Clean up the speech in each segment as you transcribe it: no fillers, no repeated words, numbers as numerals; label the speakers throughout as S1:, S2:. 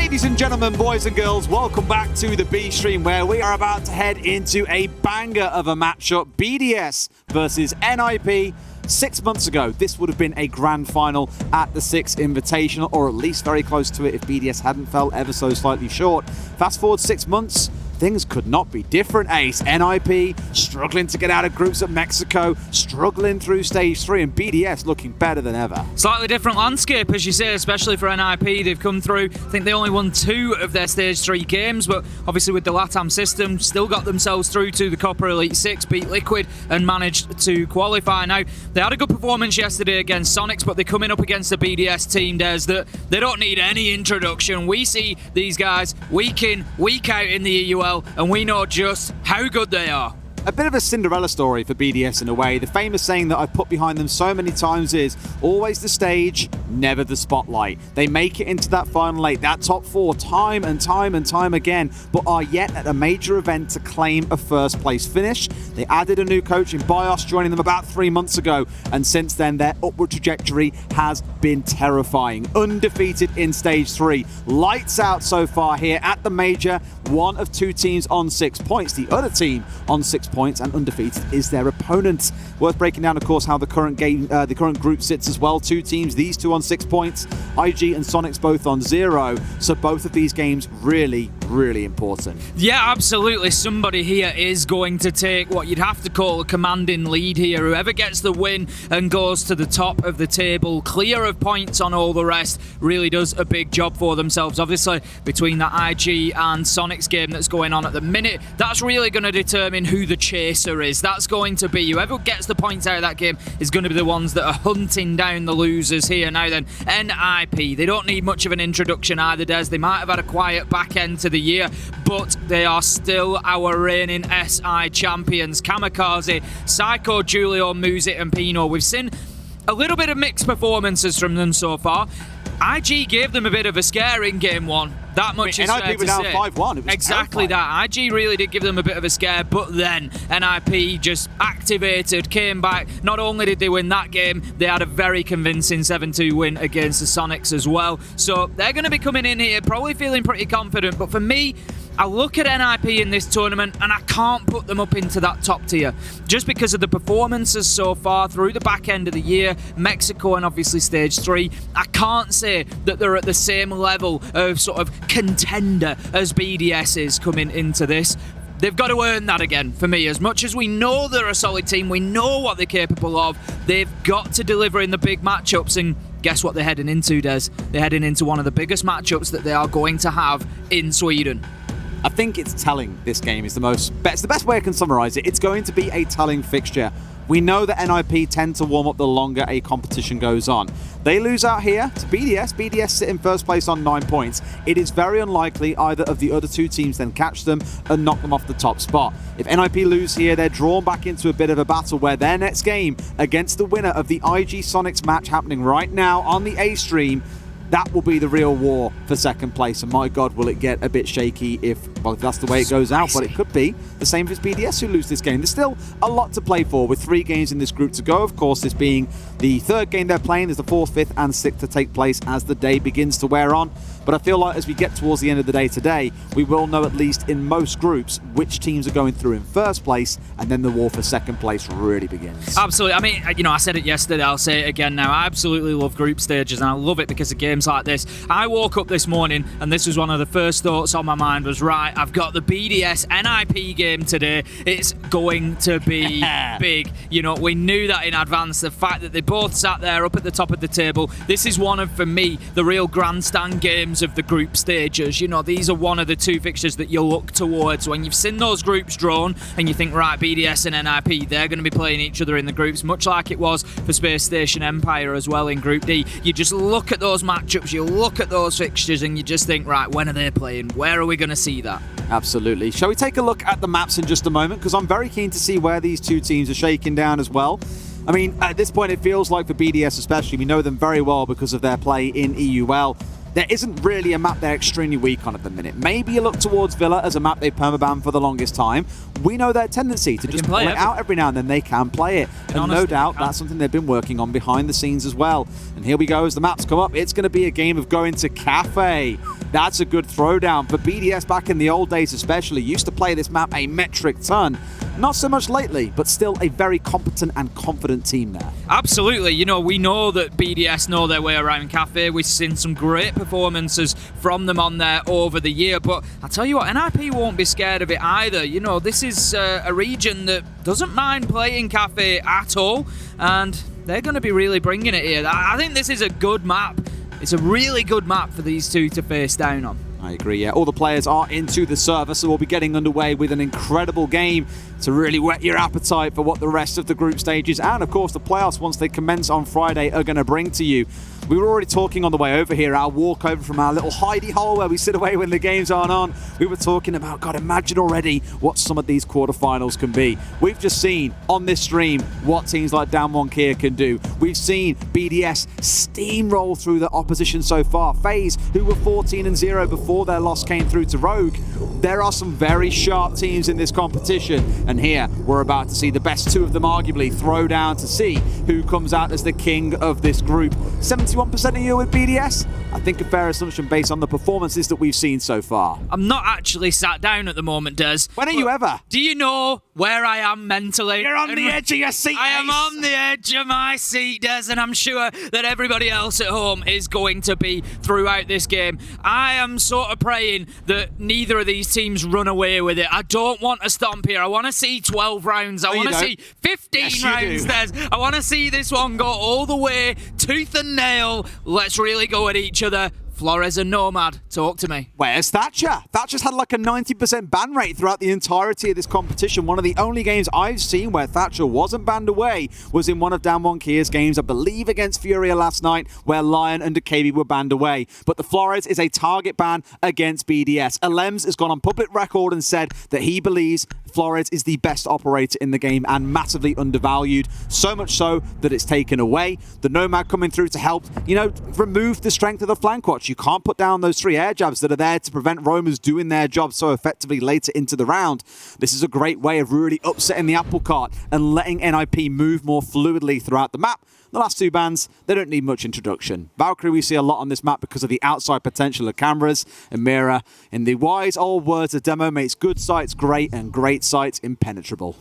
S1: Ladies and gentlemen, boys and girls, welcome back to the B stream, where we are about to head into a banger of a matchup. BDS versus NIP. 6 months ago, this would have been a grand final at the 6 Invitational, or at least very close to it if BDS hadn't fell ever so slightly short. Fast forward 6 months, things could not be different, Ace. NIP struggling to get out of groups at Mexico, struggling through stage 3, and BDS looking better than ever.
S2: Slightly different landscape, as you say, especially for NIP. They've come through, I think they only won 2 of their stage 3 games, but obviously with the LATAM system, still got themselves through to the Copa Elite 6, beat Liquid, and managed to qualify. Now, they had a good performance yesterday against Sonics, but they're coming up against a BDS team, Des, that they don't need any introduction. We see these guys week in, week out in the EUL, and we know just how good they are.
S1: A bit of a Cinderella story for BDS in a way. The famous saying that I've put behind them so many times is, always the stage, never the spotlight. They make it into that final 8, that top 4, time and time and time again, but are yet at a major event to claim a first place finish. They added a new coach in BIOS, joining them about 3 months ago, and since then their upward trajectory has been terrifying. Undefeated in stage 3. Lights out so far here at the major. One of 2 teams on 6 points. The other team on 6 points and undefeated is their opponent. Worth breaking down, of course, how the current group sits as well. 2 teams, these 2 on 6 points, IG and Sonics both on 0. So both of these games really important.
S2: Yeah, absolutely. Somebody here is going to take what you'd have to call a commanding lead here. Whoever gets the win and goes to the top of the table, clear of points on all the rest, really does a big job for themselves. Obviously, between that IG and Sonics game that's going on at the minute, that's really going to determine who the chaser is. That's going to be whoever gets the points out of that game is going to be the ones that are hunting down the losers here. Now then, NIP, they don't need much of an introduction either, Des. They might have had a quiet back end to the year, but they are still our reigning SI champions. Kamikaze, Shaiko, Julio, Musit and Pino. We've seen a little bit of mixed performances from them so far. IG gave them a bit of a scare in game 1. That much is fair
S1: NIP were
S2: to
S1: down
S2: say.
S1: 5-1.
S2: Exactly
S1: terrifying.
S2: that. IG really did give them a bit of a scare, but then NIP just activated, came back. Not only did they win that game, they had a very convincing 7-2 win against the Sonics as well. So they're going to be coming in here probably feeling pretty confident. But for me, I look at NIP in this tournament and I can't put them up into that top tier just because of the performances so far through the back end of the year, Mexico and obviously stage 3. I can't say that they're at the same level of sort of contender as BDS is coming into this. They've got to earn that again for me. As much as we know they're a solid team, we know what they're capable of, they've got to deliver in the big matchups. And guess what they're heading into, Des? They're heading into one of the biggest matchups that they are going to have in Sweden.
S1: I think it's telling. This game is it's the best way I can summarize it. It's going to be a telling fixture. We know that NIP tend to warm up the longer a competition goes on. They lose out here to BDS. BDS sit in first place on 9 points. It is very unlikely either of the other 2 teams then catch them and knock them off the top spot. If NIP lose here, they're drawn back into a bit of a battle where their next game against the winner of the IG Sonics match happening right now on the A stream, that will be the real war for second place. And my God, will it get a bit shaky if that's the way it goes out. But it could be the same as BDS who lose this game. There's still a lot to play for with 3 games in this group to go. Of course, this being the 3rd game they're playing. There's the 4th, 5th and 6th to take place as the day begins to wear on. But I feel like as we get towards the end of the day today, we will know at least in most groups which teams are going through in first place, and then the war for second place really begins.
S2: Absolutely. I mean, I said it yesterday, I'll say it again now. I absolutely love group stages, and I love it because of games like this. I woke up this morning, and this was one of the first thoughts on my mind was, right, I've got the BDS NIP game today. It's going to be big. We knew that in advance. The fact that they both sat there up at the top of the table, this is one of, for me, the real grandstand games of the group stages. These are one of the 2 fixtures that you look towards when you've seen those groups drawn and you think, right, BDS and NIP, they're going to be playing each other in the groups, much like it was for Space Station Empire as well in Group D. You just look at those matchups, you look at those fixtures and you just think, right, when are they playing? Where are we going to see that?
S1: Absolutely. Shall we take a look at the maps in just a moment? Because I'm very keen to see where these 2 teams are shaking down as well. I mean, at this point, it feels like for BDS especially, we know them very well because of their play in EUL. there isn't really a map they're extremely weak on at the minute. Maybe you look towards Villa as a map they've permabanned for the longest time. We know their tendency to just pull it out every now and then. They can play it. And no doubt that's something they've been working on behind the scenes as well. And here we go as the maps come up. It's going to be a game of going to Kafe. That's a good throwdown. For BDS back in the old days especially, used to play this map a metric ton. Not so much lately, but still a very competent and confident team there.
S2: Absolutely. You know, we know that BDS know their way around Kafe. We've seen some great performances from them on there over the year. But I tell you what, NIP won't be scared of it either. You know, this is a region that doesn't mind playing Kafe at all. And they're going to be really bringing it here. I think this is a good map. It's a really good map for these two to face down on.
S1: I agree, yeah. All the players are into the server, so we'll be getting underway with an incredible game to really whet your appetite for what the rest of the group stages and, of course, the playoffs, once they commence on Friday, are going to bring to you. We were already talking on the way over here, our walk over from our little hidey hole where we sit away when the games aren't on. We were talking about, God, imagine already what some of these quarterfinals can be. We've just seen on this stream what teams like Damwon Kia can do. We've seen BDS steamroll through the opposition so far. FaZe, who were 14-0 before their loss came through to Rogue. There are some very sharp teams in this competition. And here, we're about to see the best two of them arguably throw down to see who comes out as the king of this group. 71% of you with BDS? I think a fair assumption based on the performances that we've seen so far.
S2: I'm not actually sat down at the moment, Des.
S1: When are you ever?
S2: Do you know where I am mentally?
S1: You're on the edge of your seat,
S2: I am on the edge of my seat, Des, and I'm sure that everybody else at home is going to be throughout this game. I am sort of praying that neither of these teams run away with it. I don't want a stomp here. I want to see 12 rounds. I want to see 15 rounds, Des. I want to see this one go all the way, tooth and nail. Let's really go at each other. Flores and Nomad, talk to me.
S1: Where's Thatcher? Thatcher's had like a 90% ban rate throughout the entirety of this competition. One of the only games I've seen where Thatcher wasn't banned away was in one of Damwon Kia's games, I believe against Furia last night, where Lion and Decabi were banned away. But the Flores is a target ban against BDS. Alems has gone on public record and said that he believes Flores is the best operator in the game and massively undervalued, so much so that it's taken away. The Nomad coming through to help, you know, remove the strength of the flank watch. You can't put down those 3 air jabs that are there to prevent roamers doing their job so effectively later into the round. This is a great way of really upsetting the apple cart and letting NIP move more fluidly throughout the map. The last 2 bans, they don't need much introduction. Valkyrie we see a lot on this map because of the outside potential of cameras, and Mira, in the wise old words of Demo, makes good sights great and great sights impenetrable.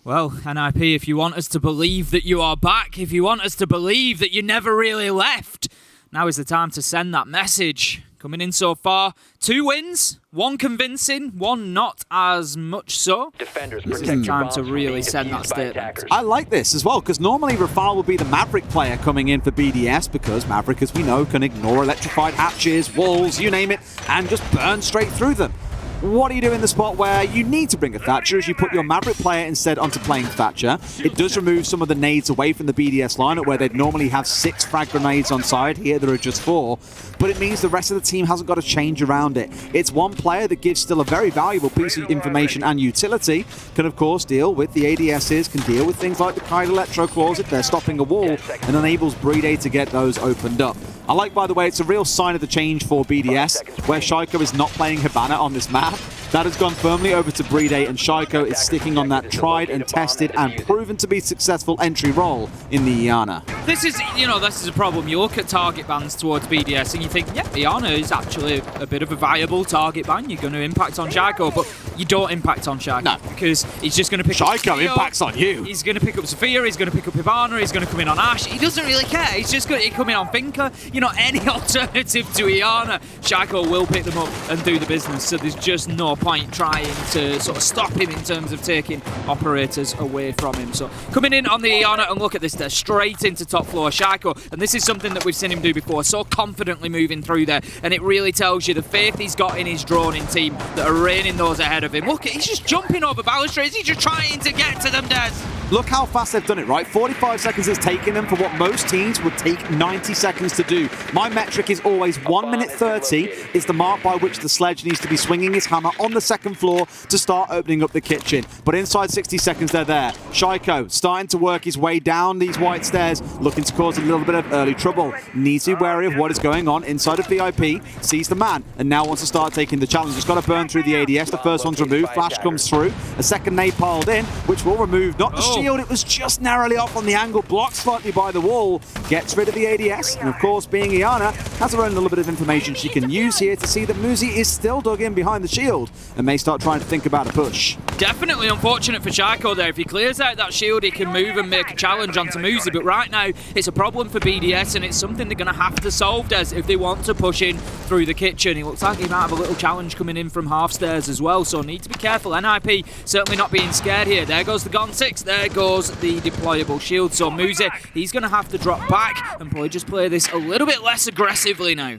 S2: Well, NIP, if you want us to believe that you are back, if you want us to believe that you never really left, now is the time to send that message. Coming in so far, 2 wins, 1 convincing, 1 not as much so.
S3: Defenders
S2: this is the time to really send that statement.
S1: I like this as well, because normally Rafal will be the Maverick player coming in for BDS, because Maverick, as we know, can ignore electrified hatches, walls, you name it, and just burn straight through them. What do you do in the spot where you need to bring a Thatcher as you put your Maverick player instead onto playing Thatcher? It does remove some of the nades away from the BDS lineup where they'd normally have 6 frag grenades on side. Here there are just 4. But it means the rest of the team hasn't got to change around it. It's one player that gives still a very valuable piece of information and utility. Can of course deal with the ADSs, can deal with things like the Kite Electro claws if they're stopping a wall, and enables Brede to get those opened up. I like, by the way, it's a real sign of the change for BDS, where Shaiko is not playing Hibana on this map. That has gone firmly over to Brede, and Shaiko is sticking on that tried and tested and proven to be successful entry role in the Iana.
S2: This is, you know, this is a problem. You look at target bans towards BDS and you think, yeah, Iana is actually a bit of a viable target ban. You're going to impact on Shaiko, but you don't impact on Shaiko.
S1: No.
S2: Because he's just going to pick up
S1: Shaiko impacts on you.
S2: He's going to pick up Sophia, he's going to pick up Ivana, he's going to come in on Ash. He doesn't really care. He's just going to come in on Finka. You know, any alternative to Iana, Shaiko will pick them up and do the business. So there's just no point trying to sort of stop him in terms of taking operators away from him. So coming in on the Iana, and look at this, they're straight into top floor Shaiko, and this is something that we've seen him do before, so confidently moving through there, and it really tells you the faith he's got in his droning team that are raining those ahead of him. Look, he's just jumping over balustrades, he's just trying to get to them, Des.
S1: Look how fast they've done it, right? 45 seconds has taken them for what most teams would take 90 seconds to do. My metric is always 1 minute 30 is the mark by which the sledge needs to be swinging his hammer on the second floor to start opening up the kitchen. But inside 60 seconds, they're there. Shaiko starting to work his way down these white stairs, looking to cause a little bit of early trouble. Needs to be wary of what is going on inside of VIP, sees the man, and now wants to start taking the challenge. He's got to burn through the ADS. The first one's removed. Flash comes through. A second napalmed in, which will remove not the shield. It was just narrowly off on the angle, blocked slightly by the wall. Gets rid of the ADS, and of course, being Iana, has her own little bit of information she can use here to see that Muzi is still dug in behind the shield and may start trying to think about a push.
S2: Definitely unfortunate for Shaiko there. If he clears out that shield, he can move and make a challenge onto Muzi, but right now, it's a problem for BDS, and it's something they're going to have to solve, Des, if they want to push in through the kitchen. It looks like he might have a little challenge coming in from half stairs as well, so need to be careful. NIP certainly not being scared here. There goes the Gon 6, there goes the deployable shield, so Muzi, he's going to have to drop back and probably just play this a little bit less aggressively now.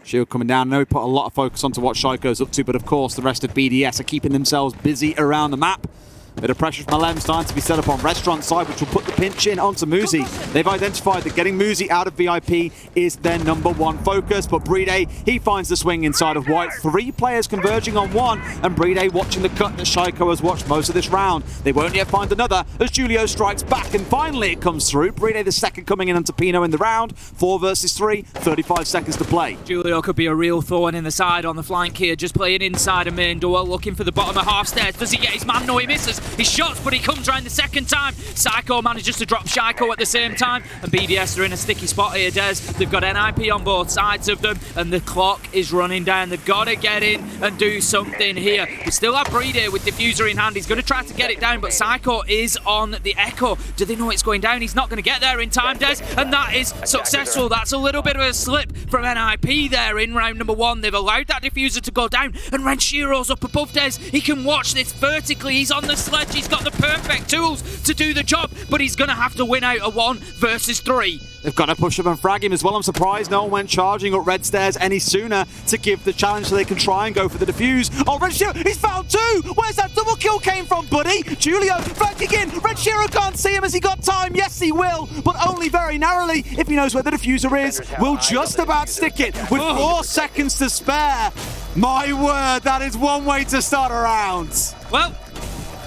S1: Shield coming down. I know he put a lot of focus onto what Shaiko's up to, but of course the rest of BDS are keeping themselves busy around the map. Bit of pressure from Alem starting to be set up on restaurant side, which will put the pinch in onto Muzi. They've identified that getting Muzi out of VIP is their #1 focus, but Bride, he finds the swing inside of white. 3 players converging on 1, and Bride watching the cut that Shaiko has watched most of this round. They won't yet find another as Julio strikes back, and finally it comes through. Bride the second coming in onto Pino in the round. 4 versus 3, 35 seconds to play.
S2: Julio could be a real thorn in the side on the flank here, just playing inside a main door, looking for the bottom of half stairs. Does he get his man? No, he misses his shots, but he comes round the second time. Psycho manages to drop Shaiko at the same time, and BDS are in a sticky spot here, Des. They've got NIP on both sides of them, and the clock is running down. They've got to get in and do something here. We still have Breed here with Diffuser in hand. He's going to try to get it down, but Psycho is on the Echo. Do they know it's going down? He's not going to get there in time, Des, and that is successful. That's a little bit of a slip from NIP there in round #1. They've allowed that Diffuser to go down, and Renshiro's up above Des. He can watch this vertically. He's on the sledge. He's got the perfect tools to do the job, but he's going to have to win out a 1 versus 3.
S1: They've got to push up and frag him as well. I'm surprised no one went charging up red stairs any sooner to give the challenge so they can try and go for the defuse. Oh, Renshiro, he's found 2! Where's that double kill came from, buddy? Julio flanking in. Renshiro can't see him. Has he got time? Yes, he will, but only very narrowly. If he knows where the diffuser is, we'll just about stick it with 4 seconds to spare. My word, that is one way to start a round.
S2: Well,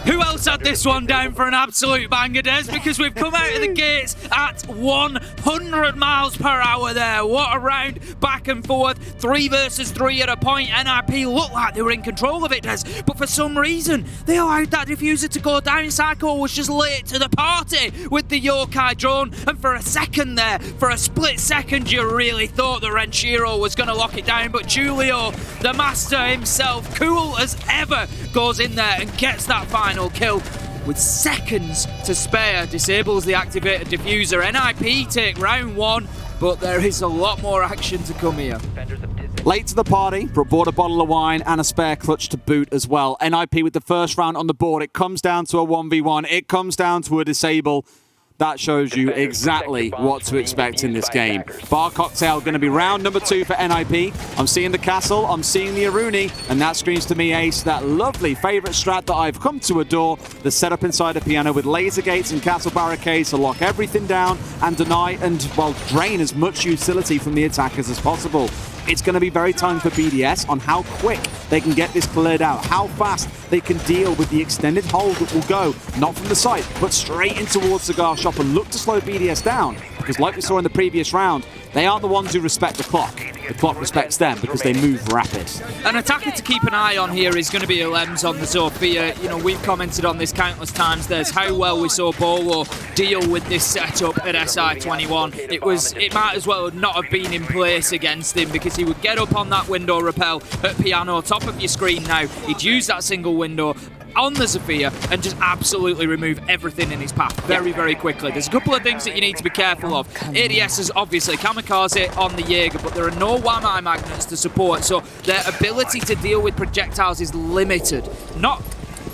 S2: who else had this one down for an absolute banger, Des? Because we've come out of the gates at 100 miles per hour there. What a round, back and forth, 3 versus 3 at a point. NIP looked like they were in control of it, Des, but for some reason, they allowed that diffuser to go down. Psycho was just late to the party with the Yokai drone, and for a second there, for a split second, you really thought that Renshiro was going to lock it down, but Julio, the master himself, cool as ever, goes in there and gets that final kill with seconds to spare, disables the activated diffuser. NIP take round 1, but there is a lot more action to come here.
S1: Late to the party, brought a bottle of wine and a spare clutch to boot as well. NIP with the first round on the board. It comes down to a 1v1. It comes down to a disable. That shows you exactly what to expect in this game. Bar Cocktail going to be round #2 for NIP. I'm seeing the castle, I'm seeing the Aruni, and that screams to me, Ace, that lovely favourite strat that I've come to adore, the setup inside a piano with laser gates and castle barricades to lock everything down and deny and, well, drain as much utility from the attackers as possible. It's going to be very time for BDS on how quick they can get this cleared out, how fast they can deal with the extended hold that will go, not from the site, but straight in towards Cigar Shop and look to slow BDS down. Because like we saw in the previous round, they aren't the ones who respect the clock. The clock respects them because they move rapid.
S2: An attacker to keep an eye on here is going to be Alems on the Zofia. You know, we've commented on this countless times. There's how well we saw Bolo deal with this setup at SI21. It might as well not have been in place against him because he would get up on that window rappel at piano, top of your screen now. He'd use that single window on the Zofia and just absolutely remove everything in his path very, very quickly. There's a couple of things that you need to be careful of. ADS is obviously kamikaze on the Jaeger, but there are no WAMI magnets to support, so their ability to deal with projectiles is limited. Not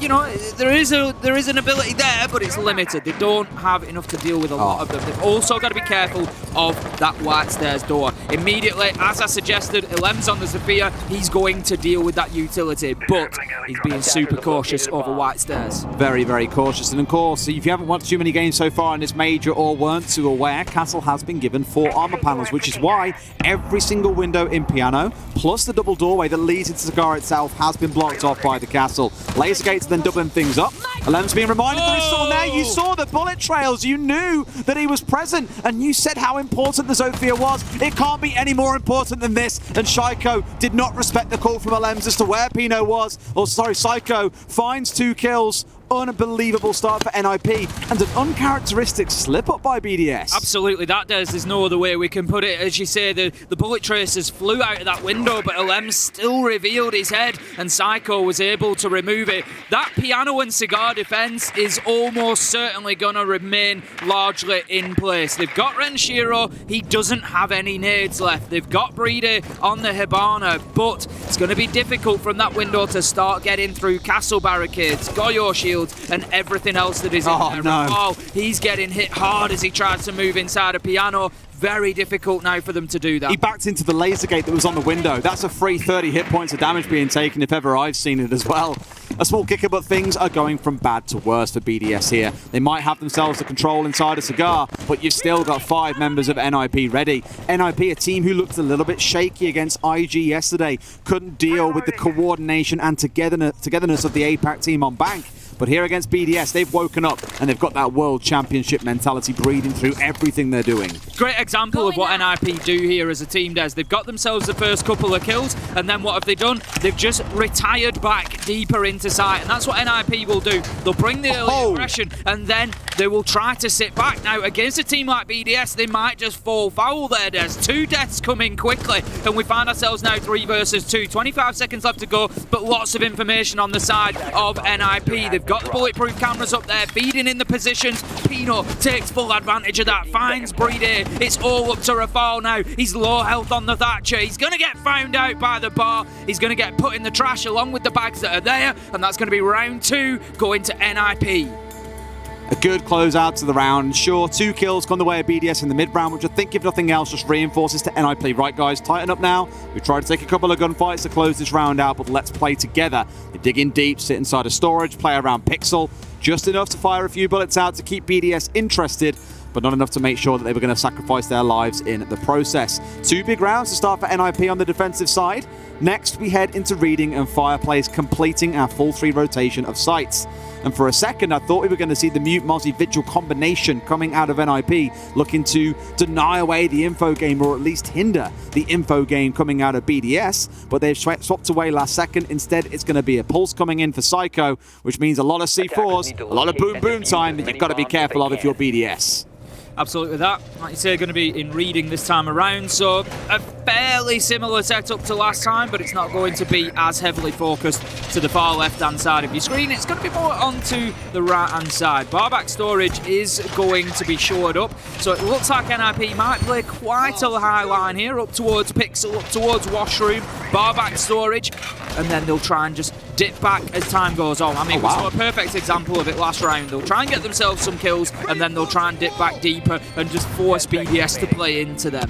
S2: you know, there is an ability there, but it's limited. They don't have enough to deal with a lot of them. They've also got to be careful of that white stairs door. Immediately, as I suggested, Elem's on the Zephyr. He's going to deal with that utility, but he's being super cautious over white stairs.
S1: Very, very cautious. And of course, if you haven't watched too many games so far in this major or weren't too aware, Castle has been given 4 armor panels, which is why every single window in Piano, plus the double doorway that leads into Cigar itself, has been blocked off by the Castle. Laser gates then doubling things up. Alem's being reminded there is someone there. You saw the bullet trails. You knew that he was present, and you said how important the Zofia was. It can't be any more important than this. And Shaiko did not respect the call from Alems as to where Pino was. Or sorry, Shaiko finds 2 kills. Unbelievable start for NIP and an uncharacteristic slip up by BDS.
S2: Absolutely, that does. There's no other way we can put it. As you say, the bullet tracers flew out of that window, but Alem still revealed his head and Shaiko was able to remove it. That Piano and Cigar defense is almost certainly going to remain largely in place. They've got Renshiro, he doesn't have any nades left. They've got Breeder on the Hibana, but it's going to be difficult from that window to start getting through castle barricades, Goyo shield, and everything else that is in there.
S1: No.
S2: Oh, he's getting hit hard as he tries to move inside a Piano. Very difficult now for them to do that.
S1: He backed into the laser gate that was on the window. That's a free 30 hit points of damage being taken if ever I've seen it as well. A small kicker, but things are going from bad to worse for BDS here. They might have themselves the control inside a Cigar, but you've still got 5 members of NIP ready. NIP, a team who looked a little bit shaky against IG yesterday, couldn't deal with the coordination and togetherness of the APAC team on Bank. But here against BDS, they've woken up and they've got that World Championship mentality breathing through everything they're doing.
S2: Great example of what NIP do here as a team, Des. They've got themselves the first couple of kills, and then what have they done? They've just retired back deeper into site, and that's what NIP will do. They'll bring the early aggression, and then they will try to sit back. Now, against a team like BDS, they might just fall foul there, Des. 2 deaths coming quickly, and we find ourselves now 3 versus 2. 25 seconds left to go, but lots of information on the side of NIP. They've got the bulletproof cameras up there, feeding in the positions. Pino takes full advantage of that, finds Breeder. It's all up to Rafal now. He's low health on the Thatcher. He's going to get found out by the bar. He's going to get put in the trash along with the bags that are there, and that's going to be round 2 going to NIP.
S1: A good closeout to the round. Sure, 2 kills gone the way of BDS in the mid-round, which I think, if nothing else, just reinforces to NIP. Right, guys, tighten up now. We've tried to take a couple of gunfights to close this round out, but let's play together. They dig in deep, sit inside a storage, play around Pixel. Just enough to fire a few bullets out to keep BDS interested, but not enough to make sure that they were going to sacrifice their lives in the process. 2 big rounds to start for NIP on the defensive side. Next, we head into Reading and Fireplace, completing our full 3 rotation of sites. And for a second, I thought we were going to see the Mute Multi-Vigil combination coming out of NIP, looking to deny away the info game, or at least hinder the info game coming out of BDS, but they've swapped away last second. Instead, it's going to be a pulse coming in for Shaiko, which means a lot of C4s, a lot of boom boom time that you've got to be careful of if you're BDS.
S2: Absolutely that. Like you say, going to be in Reading this time around, so a fairly similar setup to last time, but it's not going to be as heavily focused to the far left-hand side of your screen. It's going to be more onto the right-hand side. Barback storage is going to be shored up, so it looks like NIP might play quite a high line here, up towards Pixel, up towards Washroom, Barback storage, and then they'll try and just dip back as time goes on. I mean, we saw a perfect example of it last round. They'll try and get themselves some kills, and then they'll try and dip back deeper and just force BDS to play into them.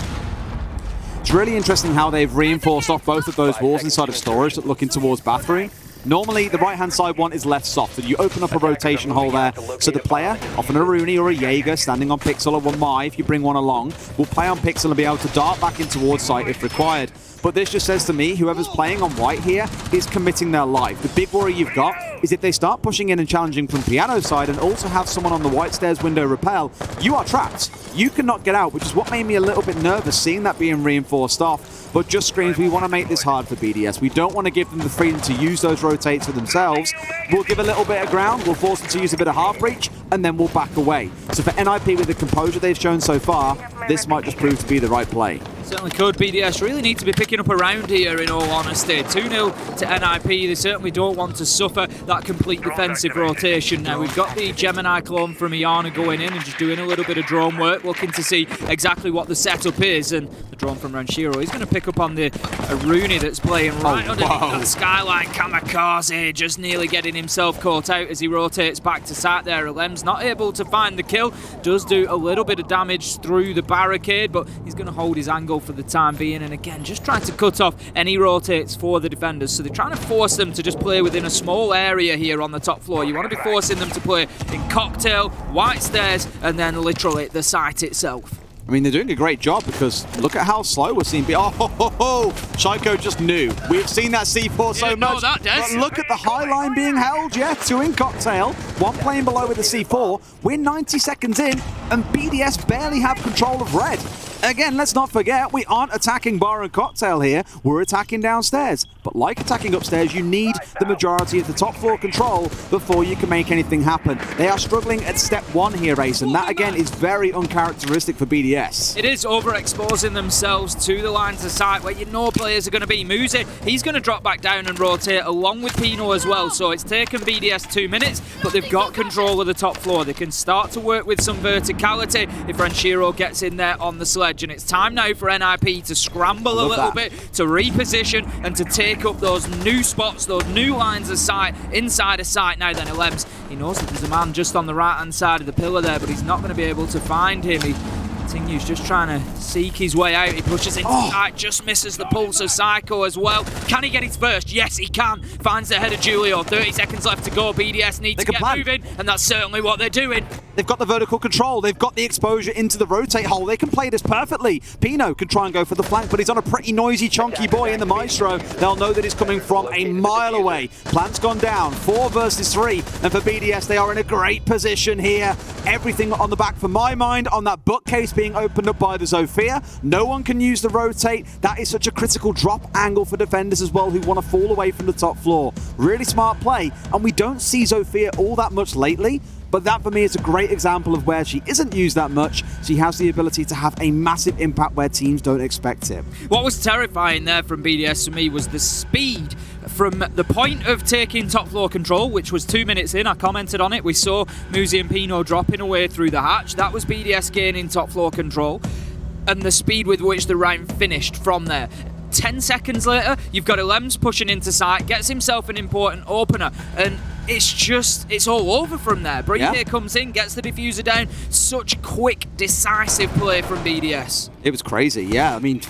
S1: It's really interesting how they've reinforced off both of those walls inside of storage, looking towards bathroom. Normally, the right-hand side one is left soft, and you open up a rotation hole there, so the player, often a Rooney or a Jaeger, standing on Pixel or one Mai, if you bring one along, will play on Pixel and be able to dart back in towards site if required. But this just says to me, whoever's playing on white here is committing their life. The big worry you've got is if they start pushing in and challenging from Piano side and also have someone on the white stairs window repel, you are trapped. You cannot get out, which is what made me a little bit nervous seeing that being reinforced off. But just screams, we want to make this hard for BDS. We don't want to give them the freedom to use those rotates for themselves. We'll give a little bit of ground, we'll force them to use a bit of half reach, and then we'll back away. So for NIP, with the composure they've shown so far, this might just prove to be the right play.
S2: Certainly could. BDS really need to be picking up around here, in all honesty. 2-0 to NIP. They certainly don't want to suffer that complete defensive rotation. Now, we've got the Gemini clone from Iana going in and just doing a little bit of drone work, looking to see exactly what the setup is. And the sniper drone from Ranshiro. He's going to pick up on the Aruni that's playing right underneath that skyline. Kamikaze just nearly getting himself caught out as he rotates back to site there. Lem's not able to find the kill. Does do a little bit of damage through the barricade, but he's going to hold his angle for the time being. And again, just trying to cut off any rotates for the defenders. So they're trying to force them to just play within a small area here on the top floor. You want to be forcing them to play in cocktail, white stairs, and then literally the site itself.
S1: I mean, they're doing a great job because look at how slow we're seeing. Shaiko just knew. We've seen that C4 so much. But look at the high line being held. Yeah, 2 in cocktail, 1 playing below with the C4. We're 90 seconds in, and BDS barely have control of red. Again, let's not forget, we aren't attacking bar and cocktail here. We're attacking downstairs. But like attacking upstairs, you need the majority of the top floor control before you can make anything happen. They are struggling at step 1 here, Ace, and that again is very uncharacteristic for BDS.
S2: It is overexposing themselves to the lines of sight where you know players are going to be. Muzi, he's going to drop back down and rotate along with Pino as well. So it's taken BDS 2 minutes, but they've got control of the top floor. They can start to work with some verticality if Ranshiro gets in there on the sledge. And it's time now for NIP to scramble a little bit, to reposition and to take up those new spots, those new lines of sight inside of sight. Now then, Alems, he knows that there's a man just on the right-hand side of the pillar there, but he's not going to be able to find him. He continues just trying to seek his way out. He pushes into sight, just misses the pulse of Shaiko as well. Can he get his first? Yes, he can. Finds the head of Julio. 30 seconds left to go. BDS need to get moving, and that's certainly what they're doing.
S1: They've got the vertical control. They've got the exposure into the rotate hole. They can play this perfectly. Pino can try and go for the flank, but he's on a pretty noisy, chunky boy in the Maestro. They'll know that he's coming from a mile away. Plant's gone down. 4 versus 3. And for BDS, they are in a great position here. Everything on the back, for my mind, on that bookcase being opened up by the Zofia. No one can use the rotate. That is such a critical drop angle for defenders as well who want to fall away from the top floor. Really smart play. And we don't see Zofia all that much lately. But that, for me, is a great example of where she isn't used that much. She has the ability to have a massive impact where teams don't expect it.
S2: What was terrifying there from BDS to me was the speed from the point of taking top floor control, which was 2 minutes in. I commented on it. We saw Muzi and Pino dropping away through the hatch. That was BDS gaining top floor control. And the speed with which the round finished from there. 10 seconds later, you've got Alems pushing into sight, gets himself an important opener, and it's all over from there. Brede comes in, gets the diffuser down. Such quick, decisive play from BDS.
S1: It was crazy, yeah. I mean,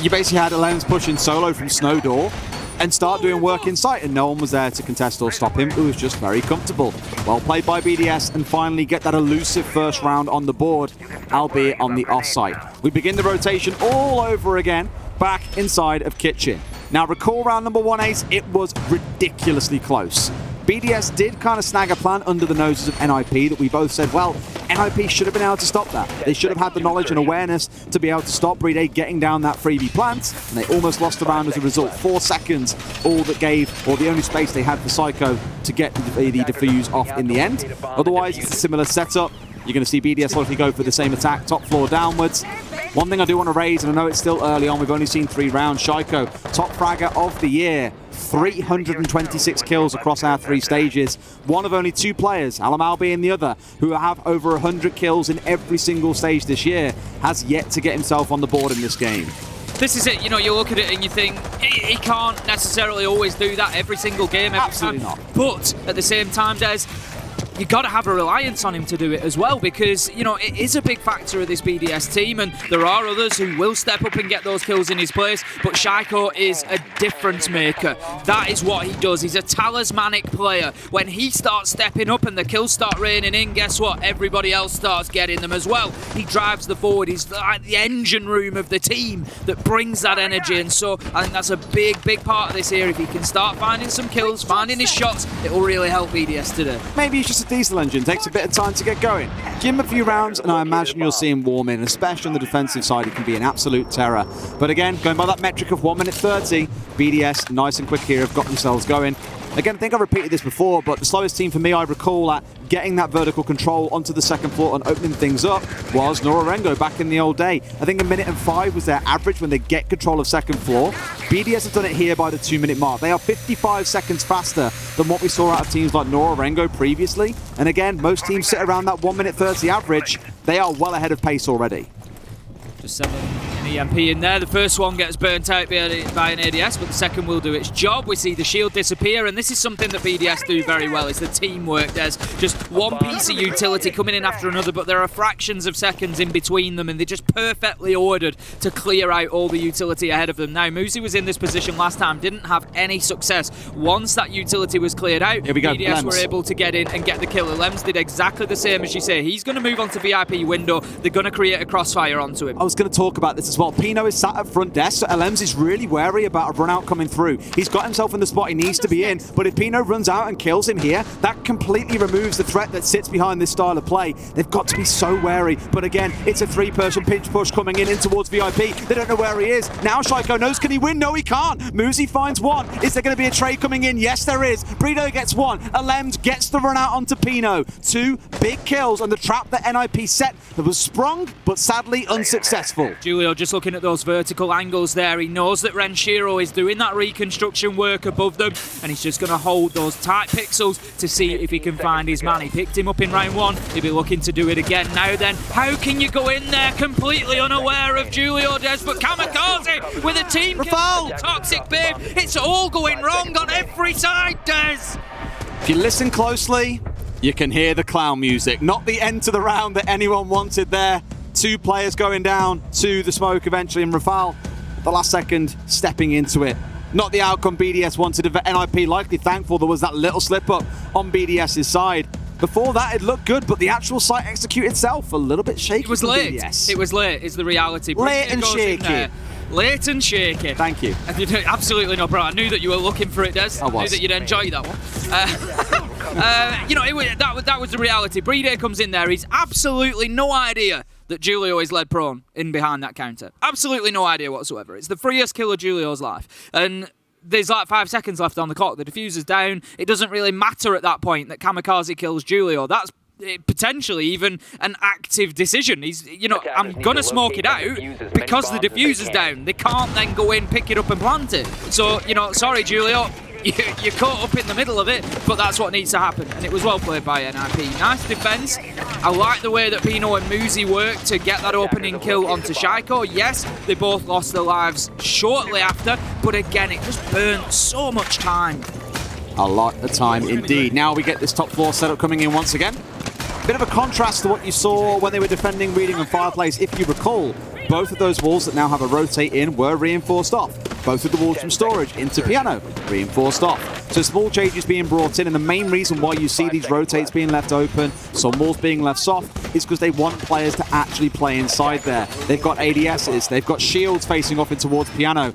S1: you basically had Alems pushing solo from Snowdoor and start doing work in sight, and no one was there to contest or stop him. It was just very comfortable. Well played by BDS, and finally get that elusive first round on the board, albeit on the offsite. We begin the rotation all over again, back inside of Kitchen. Now recall round number 1, Ace, it was ridiculously close. BDS did kind of snag a plant under the noses of NIP that we both said, well, NIP should have been able to stop that. They should have had the knowledge and awareness to be able to stop Brede getting down that freebie plant, and they almost lost the round as a result. 4 seconds, all that gave, or the only space they had for Shaiko to get the defuse off in the end. Otherwise, it's a similar setup. You're going to see BDS likely go for the same attack, top floor downwards. One thing I do want to raise, and I know it's still early on, we've only seen 3 rounds. Shaiko, top fragger of the year. 326 kills across our 3 stages. One of only 2 players, Alamal being the other, who have over 100 kills in every single stage this year, has yet to get himself on the board in this game.
S2: This is it, you know, you look at it and you think, he can't necessarily always do that every single game, every
S1: Absolutely
S2: time.
S1: not.
S2: But at the same time, Des, you got to have a reliance on him to do it as well, because, you know, it is a big factor of this BDS team, and there are others who will step up and get those kills in his place, but Shaiko is a difference maker. That is what he does. He's a talismanic player. When he starts stepping up and the kills start raining in, guess what? Everybody else starts getting them as well. He drives the forward. He's like the engine room of the team that brings that energy, and so I think that's a big, big part of this here. If he can start finding some kills, finding his shots, it will really help BDS today.
S1: Maybe he's just a diesel engine, takes a bit of time to get going. Give him a few rounds and I imagine you'll see him warm in, especially on the defensive side. He can be an absolute terror. But again, going by that metric of 1 minute 30, BDS, nice and quick here, have got themselves going. Again, I think I've repeated this before, but the slowest team for me, I recall, at getting that vertical control onto the second floor and opening things up was Norarengo back in the old day. I think 1 minute and 5 was their average when they get control of second floor. BDS have done it here by the 2 minute mark. They are 55 seconds faster than what we saw out of teams like Norarengo previously. And again, most teams sit around that 1 minute 30 average. They are well ahead of pace already.
S2: Just 7 EMP in there. The first one gets burnt out by an ADS, but the second will do its job. We see the shield disappear, and this is something that BDS do very well, is the teamwork. There's just one piece of utility coming in after another, but there are fractions of seconds in between them, and they're just perfectly ordered to clear out all the utility ahead of them. Now, Muzi was in this position last time, didn't have any success. Once that utility was cleared out,
S1: Here we go.
S2: BDS
S1: Lems
S2: were able to get in and get the kill. Lems did exactly the same as you say. He's going to move on to VIP window. They're going to create a crossfire onto him.
S1: I was going to talk about this as well. Pino is sat at front desk, so Lems is really wary about a run out coming through. He's got himself in the spot he needs to be in, but if Pino runs out and kills him here, that completely removes the threat that sits behind this style of play. They've got to be so wary, but again, it's a three-person pinch push coming in towards VIP. They don't know where he is. Now Shaiko knows, can he win? No, he can't. Muzi finds one. Is there going to be a trade coming in? Yes, there is. Bredo gets one. Lems gets the run out onto Pino. 2 big kills, and the trap that NIP set that was sprung, but sadly unsuccessful.
S2: Julio just looking at those vertical angles there. He knows that Renshiro is doing that reconstruction work above them, and he's just going to hold those tight pixels to see if he can find his man. He picked him up in round 1. He'll be looking to do it again. Now then, how can you go in there completely unaware of Julio Des, but Kamikaze with a team kill, Toxic Babe. It's all going wrong on every side, Des.
S1: If you listen closely, you can hear the clown music. Not the end to the round that anyone wanted there. 2 players going down to the smoke eventually, and Rafal, at the last second, stepping into it. Not the outcome BDS wanted of NIP. Likely thankful there was that little slip up on BDS's side. Before that, it looked good, but the actual site execute itself, a little bit shaky.
S2: It was late.
S1: BDS.
S2: It was late, is the reality.
S1: Late and shaky.
S2: Late and shaky.
S1: Thank you.
S2: Absolutely no problem. I knew that you were looking for it, Des. I knew that you'd enjoy that one. That was the reality. Brede comes in there. He's absolutely no idea that Julio is led prone in behind that counter. Absolutely no idea whatsoever. It's the freest kill of Julio's life. And there's like 5 seconds left on the clock. The diffuser's down. It doesn't really matter at that point that Kamikaze kills Julio. That's potentially even an active decision. He's, I'm gonna smoke it out because the diffuser's down. They can't then go in, pick it up and plant it. So, sorry Julio, you're caught up in the middle of it, but that's what needs to happen. And it was well played by NIP. Nice defense. I like the way that Pino and Muzi worked to get that opening kill onto Shaiko. Yes, they both lost their lives shortly after, but again, it just burnt so much time.
S1: A lot of time indeed. Now we get this top 4 setup coming in once again. Bit of a contrast to what you saw when they were defending Reading and Fireplace. If you recall, both of those walls that now have a rotate in were reinforced off. Both of the walls from storage into piano, reinforced off. So small changes being brought in, and the main reason why you see these rotates being left open, some walls being left soft, is because they want players to actually play inside there. They've got ADSs, they've got shields facing off in towards piano.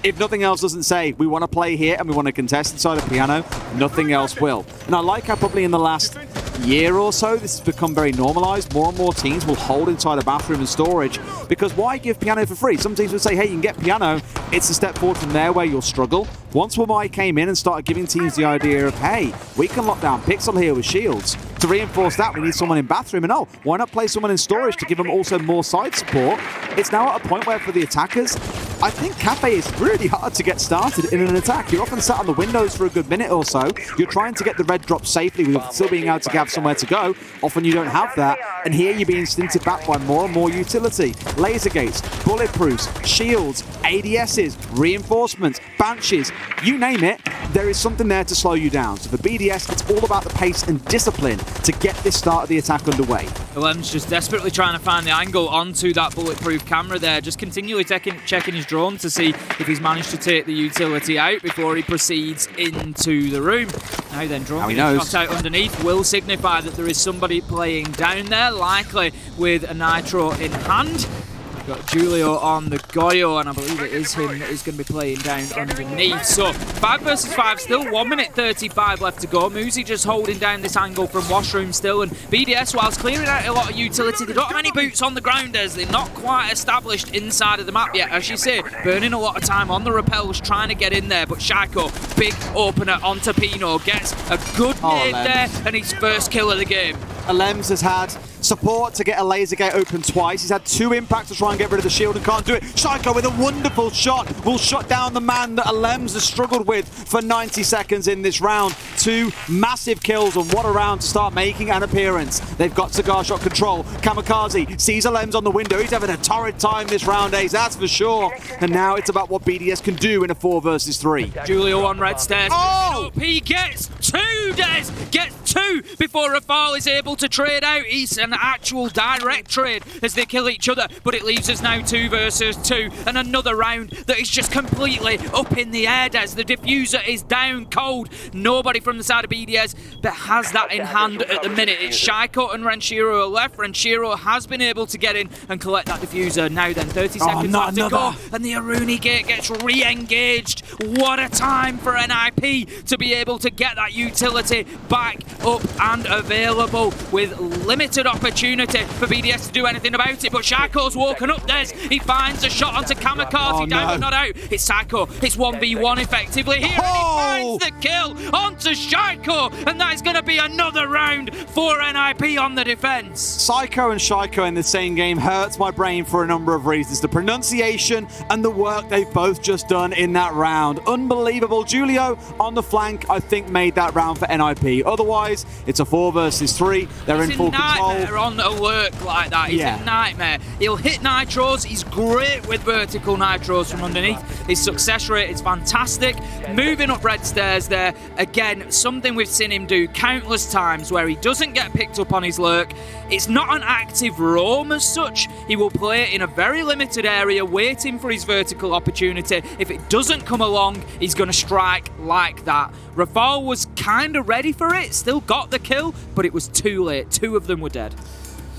S1: If nothing else doesn't say, we want to play here and we want to contest inside of piano, nothing else will. And I like how probably in the last year or so, this has become very normalized. More and more teams will hold inside a bathroom and storage, because why give piano for free? Some teams would say, hey, you can get piano. It's a step forward from there where you'll struggle. Once Wamai came in and started giving teams the idea of, hey, we can lock down Pixel here with shields. To reinforce that, we need someone in bathroom, and oh, why not play someone in storage to give them also more side support? It's now at a point where for the attackers, I think Kafe is really hard to get started in an attack. You're often sat on the windows for a good minute or so. You're trying to get the red drop safely with still being able to have somewhere to go. Often you don't have that. And here you're being stinted back by more and more utility. Laser gates, bulletproofs, shields, ADSs, reinforcements, banshees, you name it, there is something there to slow you down. So for BDS, it's all about the pace and discipline to get this start of the attack underway.
S2: Lem's just desperately trying to find the angle onto that bulletproof camera there, just continually checking his drone to see if he's managed to take the utility out before he proceeds into the room. Now then, drone shot out underneath will signify that there is somebody playing down there, likely with a nitro in hand. We've got Julio on the Goyo, and I believe it is him that is going to be playing down underneath. So 5 versus 5, still 1 minute 35 left to go. Muzi just holding down this angle from Washroom still, and BDS, whilst clearing out a lot of utility, they don't have any boots on the ground as they're not quite established inside of the map yet. As you say, burning a lot of time on the rappels trying to get in there, but Shaiko, big opener onto Pino, gets a good nade there, and his first kill of the game.
S1: Lems has had support to get a laser gate open twice. He's had 2 impacts to try and get rid of the shield and can't do it. Shaiko with a wonderful shot will shut down the man that Alems has struggled with for 90 seconds in this round. 2 massive kills, and what a round to start making an appearance. They've got cigar shot control. Kamikaze sees Alems on the window. He's having a torrid time this round, Ace, that's for sure. And now it's about what BDS can do in a 4 versus 3.
S2: Julio on red stairs.
S1: Oh!
S2: He gets 2, Des! Gets 2 before Rafal is able to trade out. He's an actual direct trade as they kill each other, but it leaves us now 2 versus 2, and another round that is just completely up in the air, Des. The diffuser is down cold. Nobody from the side of BDS that has that in hand at the minute. It's Shaiko and Renshiro are left. Renshiro has been able to get in and collect that diffuser. Now then, 30 seconds left to go, and the Aruni gate gets re-engaged. What a time for NIP to be able to get that utility back up and available with limited opportunity for BDS to do anything about it. But Shaiko's woken up, Des. He finds a shot onto Kamikaze, down but not out. It's Psycho. It's 1v1 effectively here, and he finds the kill onto Shaiko, and that is going to be another round for NIP on the defense.
S1: Psycho and Shaiko in the same game hurts my brain for a number of reasons. The pronunciation and the work they've both just done in that round. Unbelievable. Julio on the flank, I think, made that round for NIP. Otherwise, it's a 4 versus 3. They're in full control.
S2: He's a nightmare on a lurk like that. He's a nightmare. He'll hit nitros. He's great with vertical nitros from underneath. His success rate is fantastic. Moving up red stairs there. Again, something we've seen him do countless times where he doesn't get picked up on his lurk. It's not an active roam as such. He will play in a very limited area waiting for his vertical opportunity. If it doesn't come along, he's going to strike like that. Rafal was kind of ready for it, still got the kill, but it was too late. 2 of them were dead.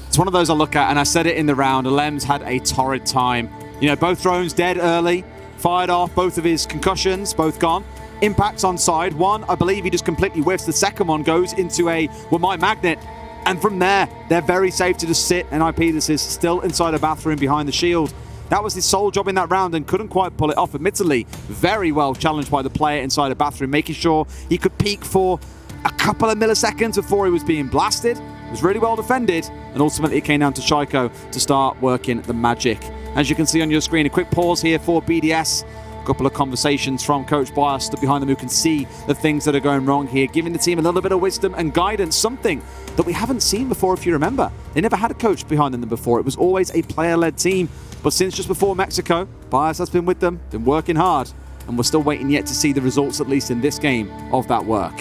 S1: It's one of those I look at, and I said it in the round, Alems had a torrid time. You know, both drones dead early, fired off, both of his concussions, both gone. Impacts on side. One, I believe he just completely whiffs. The second one goes into a, well, my magnet. And from there, they're very safe to just sit. NIP, this is still inside a bathroom behind the shield. That was his sole job in that round and couldn't quite pull it off. Admittedly, very well challenged by the player inside a bathroom, making sure he could peek for a couple of milliseconds before he was being blasted. It was really well defended, and ultimately it came down to Shaiko to start working the magic. As you can see on your screen, a quick pause here for BDS. A couple of conversations from Coach Bias stood behind them who can see the things that are going wrong here, giving the team a little bit of wisdom and guidance, something that we haven't seen before, if you remember. They never had a coach behind them before. It was always a player-led team. But since just before Mexico, Bias has been with them, been working hard, and we're still waiting yet to see the results, at least in this game, of that work.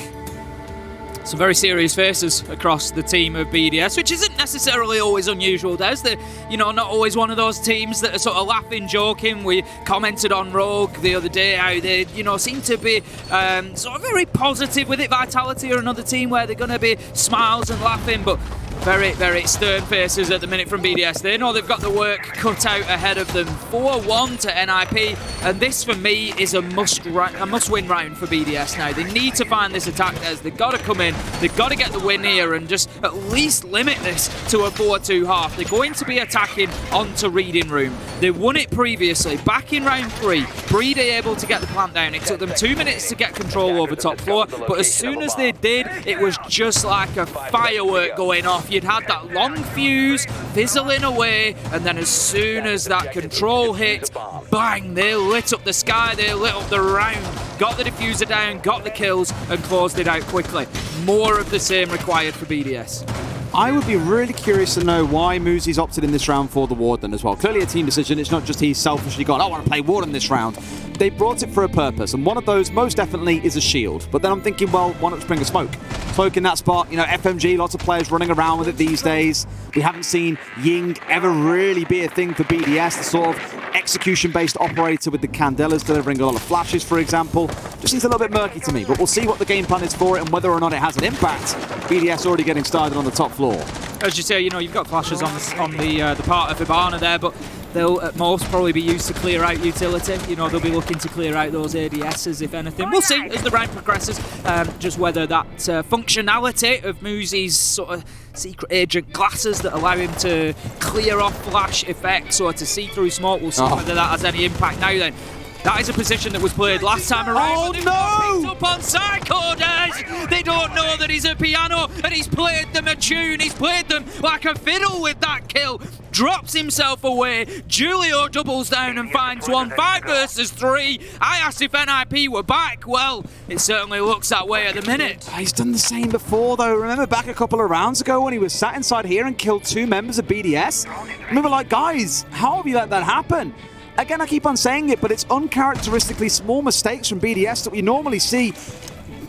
S2: Some very serious faces across the team of BDS, which isn't necessarily always unusual, Des. They're, not always one of those teams that are sort of laughing, joking. We commented on Rogue the other day how they, seem to be sort of very positive with it. Vitality are another team where they're going to be smiles and laughing, but very, very stern faces at the minute from BDS. They know they've got the work cut out ahead of them. 4-1 to NIP, and this for me is a must-win round for BDS now. They need to find this attack, Des. They've got to come in, they've got to get the win here and just at least limit this to a 4-2 half. They're going to be attacking onto Reading Room. They won it previously, back in round 3. Breed able to get the plant down. It took them 2 minutes to get control over top floor, but as soon as they did, it was just like a firework going off. You'd had that long fuse fizzling away, and then as soon as that control hit, bang, they lit up the sky, they lit up the round, got the diffuser down, got the kills, and closed it out quickly. More of the same required for BDS.
S1: I would be really curious to know why Moosey's opted in this round for the Warden as well. Clearly a team decision. It's not just he's selfishly gone, I want to play Warden this round. They brought it for a purpose, and one of those most definitely is a shield. But then I'm thinking, well, why not just bring a smoke? Smoke in that spot, FMG, lots of players running around with it these days. We haven't seen Ying ever really be a thing for BDS, the sort of execution-based operator with the Candelas delivering a lot of flashes, for example. Just seems a little bit murky to me, but we'll see what the game plan is for it and whether or not it has an impact. BDS already getting started on the top floor.
S2: As you say, you've got flashes on the part of Hibana there, but they'll at most probably be used to clear out utility. They'll be looking to clear out those ADSs, if anything. We'll see as the round progresses, just whether that functionality of Moosey's sort of secret agent glasses that allow him to clear off flash effects or to see through smoke, we'll see whether that has any impact now then. That is a position that was played last time around.
S1: Oh no!
S2: up on Shaiko, Des. They don't know that he's a piano, and he's played them a tune. He's played them like a fiddle with that kill. Drops himself away. Julio doubles down and finds one. 5 versus 3. I asked if NIP were back. Well, it certainly looks that way at the minute.
S1: He's done the same before, though. Remember back a couple of rounds ago when he was sat inside here and killed 2 members of BDS? And we were like, guys, how have you let that happen? Again, I keep on saying it, but it's uncharacteristically small mistakes from BDS that we normally see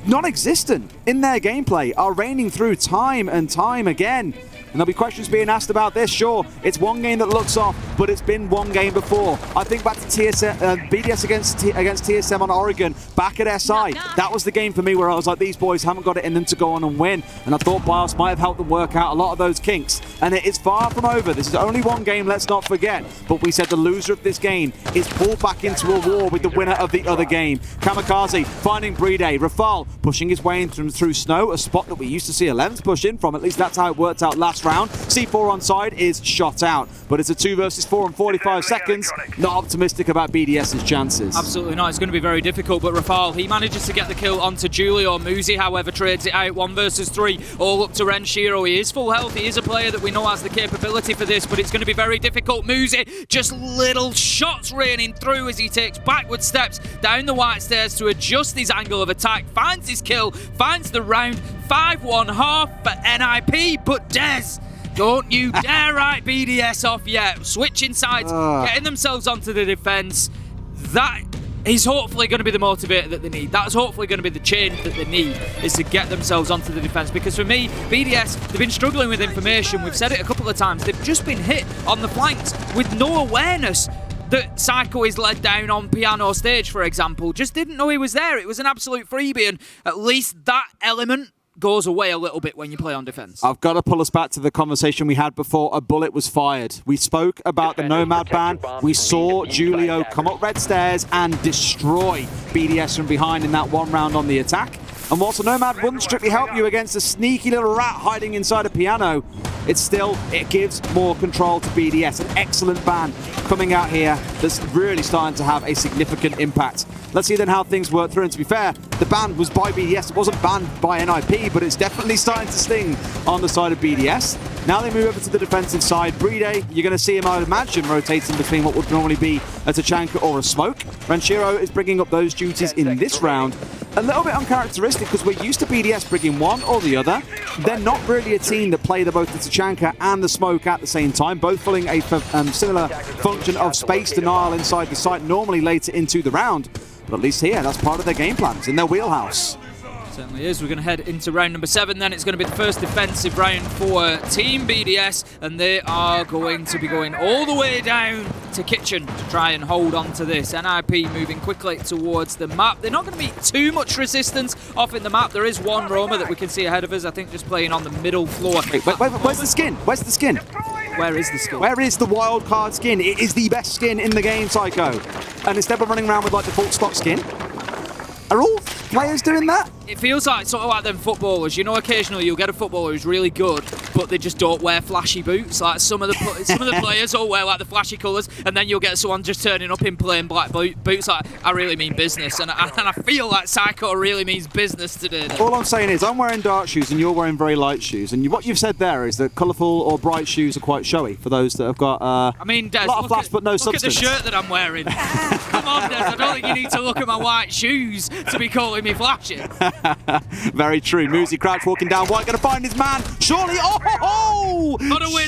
S1: non-existent in their gameplay are reigning through time and time again. And there'll be questions being asked about this. Sure, it's one game that looks off, but it's been one game before. I think back to BDS against TSM on Oregon, back at SI. That was the game for me where I was like, these boys haven't got it in them to go on and win. And I thought BIOS might have helped them work out a lot of those kinks. And it is far from over. This is only one game, let's not forget. But we said the loser of this game is pulled back into a war with the winner of the other game. Kamikaze finding Bride. Rafal pushing his way in through snow, a spot that we used to see 11s push in from. At least that's how it worked out last round. C4 on side is shot out, but it's a 2 versus 4 in 45 seconds. Not optimistic about BDS's chances.
S2: Absolutely not. It's going to be very difficult, but Rafal, he manages to get the kill onto Julio. Muzi, however, trades it out. 1 versus 3, all up to Renshiro. He is full health. He is a player that we know has the capability for this, but it's going to be very difficult. Muzi, just little shots raining through as he takes backward steps down the white stairs to adjust his angle of attack, finds his kill, finds the round. 5-1 half for NIP, but Des, don't you dare write BDS off yet. Switching sides, getting themselves onto the defense. That is hopefully going to be the motivator that they need. That's hopefully going to be the change that they need, is to get themselves onto the defense. Because for me, BDS, they've been struggling with information. We've said it a couple of times. They've just been hit on the flanks with no awareness that Shaiko is led down on piano stage, for example. Just didn't know he was there. It was an absolute freebie, and at least that element goes away a little bit when you play on defense.
S1: I've got to pull us back to the conversation we had before a bullet was fired. We spoke about the Nomad ban. We saw Julio come up red stairs and destroy BDS from behind in that 1 round on the attack. And whilst the Nomad wouldn't strictly help you against a sneaky little rat hiding inside a piano, it gives more control to BDS. An excellent ban coming out here that's really starting to have a significant impact. Let's see then how things work through. And to be fair, the ban was by BDS. It wasn't banned by NIP, but it's definitely starting to sting on the side of BDS. Now they move over to the defensive side. Bride, you're going to see him, I would imagine, rotating between what would normally be a Tachanka or a Smoke. Renshiro is bringing up those duties in this round. A little bit uncharacteristic because we're used to BDS bringing one or the other. They're not really a team that play both the Tachanka and the Smoke at the same time, both filling a similar function of space denial inside the site, normally later into the round. But at least here, that's part of their game plans, in their wheelhouse.
S2: Certainly is. We're going to head into round number 7 then. It's going to be the first defensive round for Team BDS, and they are going to be going all the way down to Kitchen to try and hold on to this. NIP moving quickly towards the map. They're not going to meet too much resistance off in the map. There is one roamer that we can see ahead of us, I think just playing on the middle floor.
S1: Wait, where's the skin? Where's the skin?
S2: Where is the skin?
S1: Where is the wild card skin? It is the best skin in the game, Shaiko. And instead of running around with like the full stock skin, are all players doing that?
S2: It feels like sort of like them footballers. You know, occasionally you'll get a footballer who's really good, but they just don't wear flashy boots. Like some of the players all wear like the flashy colours, and then you'll get someone just turning up in plain black boots. Like, I really mean business, and I feel like Shaiko really means business today.
S1: All I'm saying is I'm wearing dark shoes and you're wearing very light shoes, and what you've said there is that colourful or bright shoes are quite showy for those that have got
S2: I mean, Des,
S1: a lot of flash but no substance.
S2: Look at the shirt that I'm wearing. Come on, Des, I don't think you need to look at my white shoes to be calling me flashy.
S1: Very true. Muzi Crouch walking down white, going to find his man. Surely,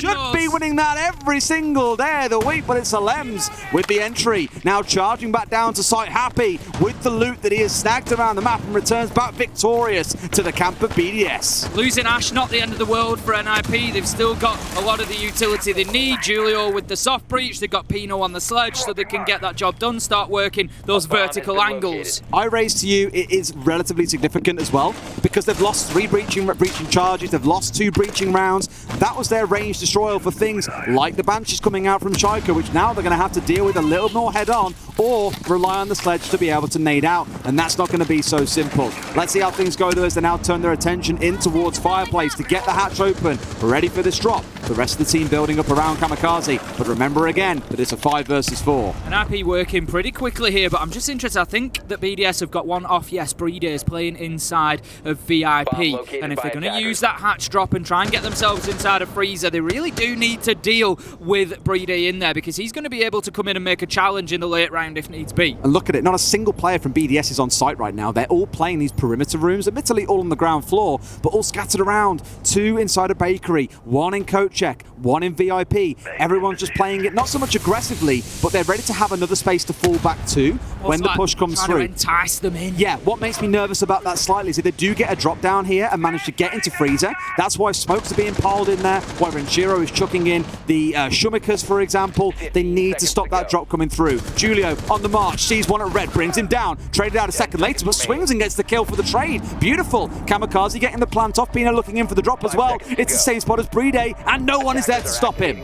S1: should be winning that every single day of the week, but it's Alems with the entry. Now charging back down to site, happy with the loot that he has snagged around the map, and returns back victorious to the camp of BDS.
S2: Losing Ash, not the end of the world for NIP. They've still got a lot of the utility they need. Julio with the soft breach. They've got Pino on the sledge, so they can get that job done, start working those vertical angles.
S1: I raise to you, it is relatively significant as well, because they've lost 3 breaching charges, they've lost 2 breaching rounds. That was their range destroyer for things like the Banshees coming out from Shaiko, which now they're going to have to deal with a little more head-on or rely on the sledge to be able to nade out, and that's not going to be so simple. Let's see how things go to as they now turn their attention in towards Fireplace to get the hatch open, ready for this drop. The rest of the team building up around Kamikaze, but remember again that it's a 5 versus 4.
S2: NIP working pretty quickly here, but I'm just interested. I think that BDS have got one off. Yes, Brede is playing inside of VIP. And if they're going to use that hatch drop and try and get themselves inside of Freezer, they really do need to deal with Brede in there, because he's going to be able to come in and make a challenge in the late round if needs be.
S1: And look at it, not a single player from BDS is on site right now. They're all playing these perimeter rooms, admittedly all on the ground floor, but all scattered around. 2 inside a bakery, 1 in coat check, 1 in VIP. Everyone's just playing it, not so much aggressively, but they're ready to have another space to fall back to when the push comes through.
S2: To entice them in.
S1: Yeah, what makes me nervous about that slightly is if they do get a drop down here and manage to get into Freezer, that's why smokes are being piled in there, why Renshiro is chucking in the Shumikers, for example. They need to stop that drop coming through. Julio on the march, sees one at red, brings him down, traded out a second later, but swings and gets the kill for the trade. Beautiful. Kamikaze getting the plant off, Pino looking in for the drop as well. It's the same spot as Brede, and no one is there to stop him.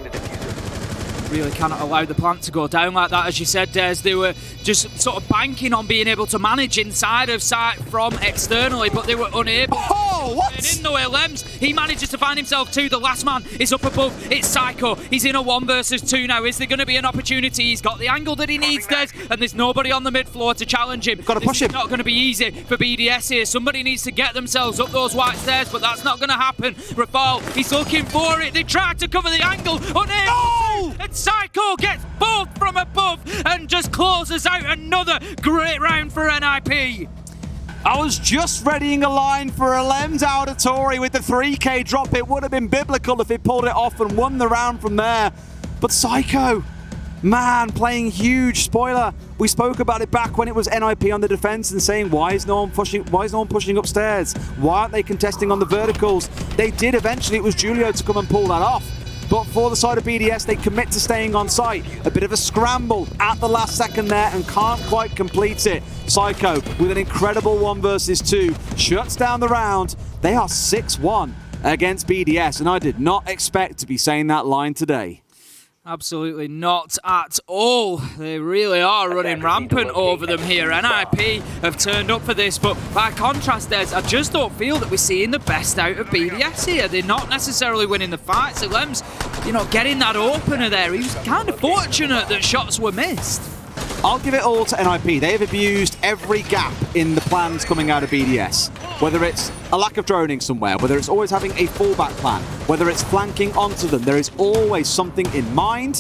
S2: Really cannot allow the plant to go down like that, as you said, Des. They were just sort of banking on being able to manage inside of sight from externally, but they were unable.
S1: Oh, what?
S2: In the way, Lems, he manages to find himself 2. The last man is up above. It's Shaiko. He's in a 1 versus 2 now. Is there going to be an opportunity? He's got the angle that he needs, Des, and there's nobody on the mid floor to challenge him.
S1: Got to push him.
S2: It's not going to be easy for BDS here. Somebody needs to get themselves up those white stairs, but that's not going to happen. Rafal, he's looking for it. They tried to cover the angle.
S1: No!
S2: And Shaiko gets both from above and just closes out another great round for NIP.
S1: I was just readying a line for a Lems Auditori with the 3K drop. It would have been biblical if he pulled it off and won the round from there. But Shaiko, man, playing huge. Spoiler, we spoke about it back when it was NIP on the defense and saying, why is no one pushing upstairs? Why aren't they contesting on the verticals? They did eventually. It was Julio to come and pull that off. But for the side of BDS, they commit to staying on site. A bit of a scramble at the last second there and can't quite complete it. Shaiko with an incredible 1 versus 2 shuts down the round. They are 6-1 against BDS, and I did not expect to be saying that line today.
S2: Absolutely not at all. They really are running rampant over them here. NIP have turned up for this, but by contrast, Des, I just don't feel that we're seeing the best out of BDS here. They're not necessarily winning the fights. So Lems, getting that opener there, he was kind of fortunate that shots were missed.
S1: I'll give it all to NIP. They have abused every gap in the plans coming out of BDS. Whether it's a lack of droning somewhere, whether it's always having a fallback plan, whether it's flanking onto them, there is always something in mind.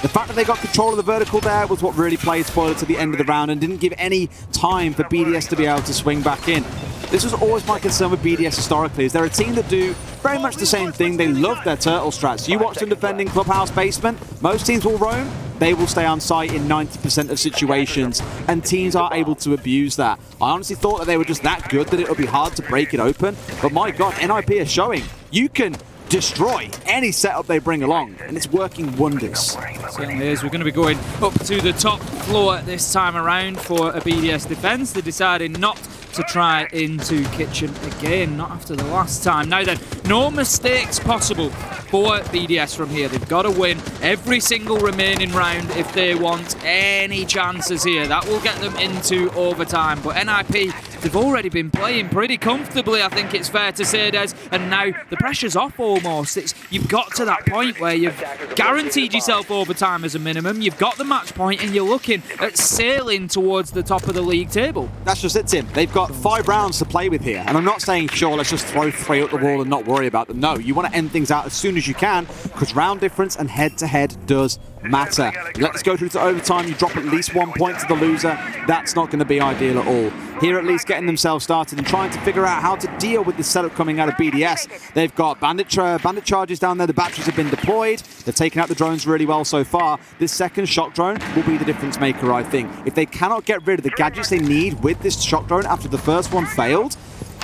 S1: The fact that they got control of the vertical there was what really played spoiler to the end of the round and didn't give any time for BDS to be able to swing back in. This was always my concern with BDS historically, is they're a team that do very much the same thing. They love their turtle strats. You watch them defending Clubhouse Basement, most teams will roam, they will stay on site in 90% of situations, and teams are able to abuse that. I honestly thought that they were just that good that it would be hard to break it open, but my god, NIP is showing you can destroy any setup they bring along, and it's working wonders.
S2: Certainly is. We're going to be going up to the top floor this time around for a BDS defense. They decided not to try into kitchen again, not after the last time. Now then, no mistakes possible for BDS from here. They've got to win every single remaining round if they want any chances here. That will get them into overtime. But NIP, they've already been playing pretty comfortably, I think it's fair to say, Des, and now the pressure's off almost. You've got to that point where you've guaranteed yourself overtime as a minimum, you've got the match point, and you're looking at sailing towards the top of the league table.
S1: That's just it, Tim. They've got 5 rounds to play with here, and I'm not saying, sure, let's just throw 3 up the wall and not worry about them. No, you want to end things out as soon as you can, because round difference and head-to-head does matter. Let's go through to overtime. You drop at least 1 point to the loser. That's not going to be ideal at all. Here at least getting themselves started and trying to figure out how to deal with the setup coming out of BDS. They've got bandit charges down there. The batteries have been deployed. They've taken out the drones really well so far. This second shock drone will be the difference maker, I think. If they cannot get rid of the gadgets they need with this shock drone after the first one failed,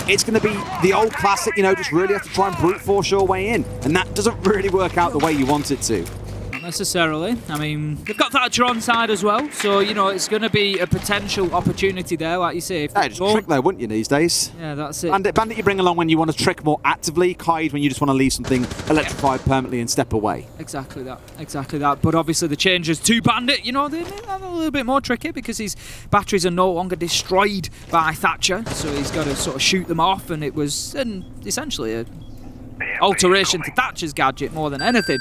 S1: it's going to be the old classic, just really have to try and brute force your way in. And that doesn't really work out the way you want it to.
S2: Not necessarily. I mean, they've got Thatcher on side as well, so, it's going to be a potential opportunity there, like you say.
S1: Yeah, just trick there, wouldn't you, these days?
S2: Yeah, that's it.
S1: Bandit you bring along when you want to trick more actively, Kide when you just want to leave something electrified permanently and step away.
S2: Exactly that. But obviously the changes to Bandit, they're a little bit more tricky because his batteries are no longer destroyed by Thatcher, so he's got to sort of shoot them off, and it was essentially a alteration to Thatcher's gadget more than anything,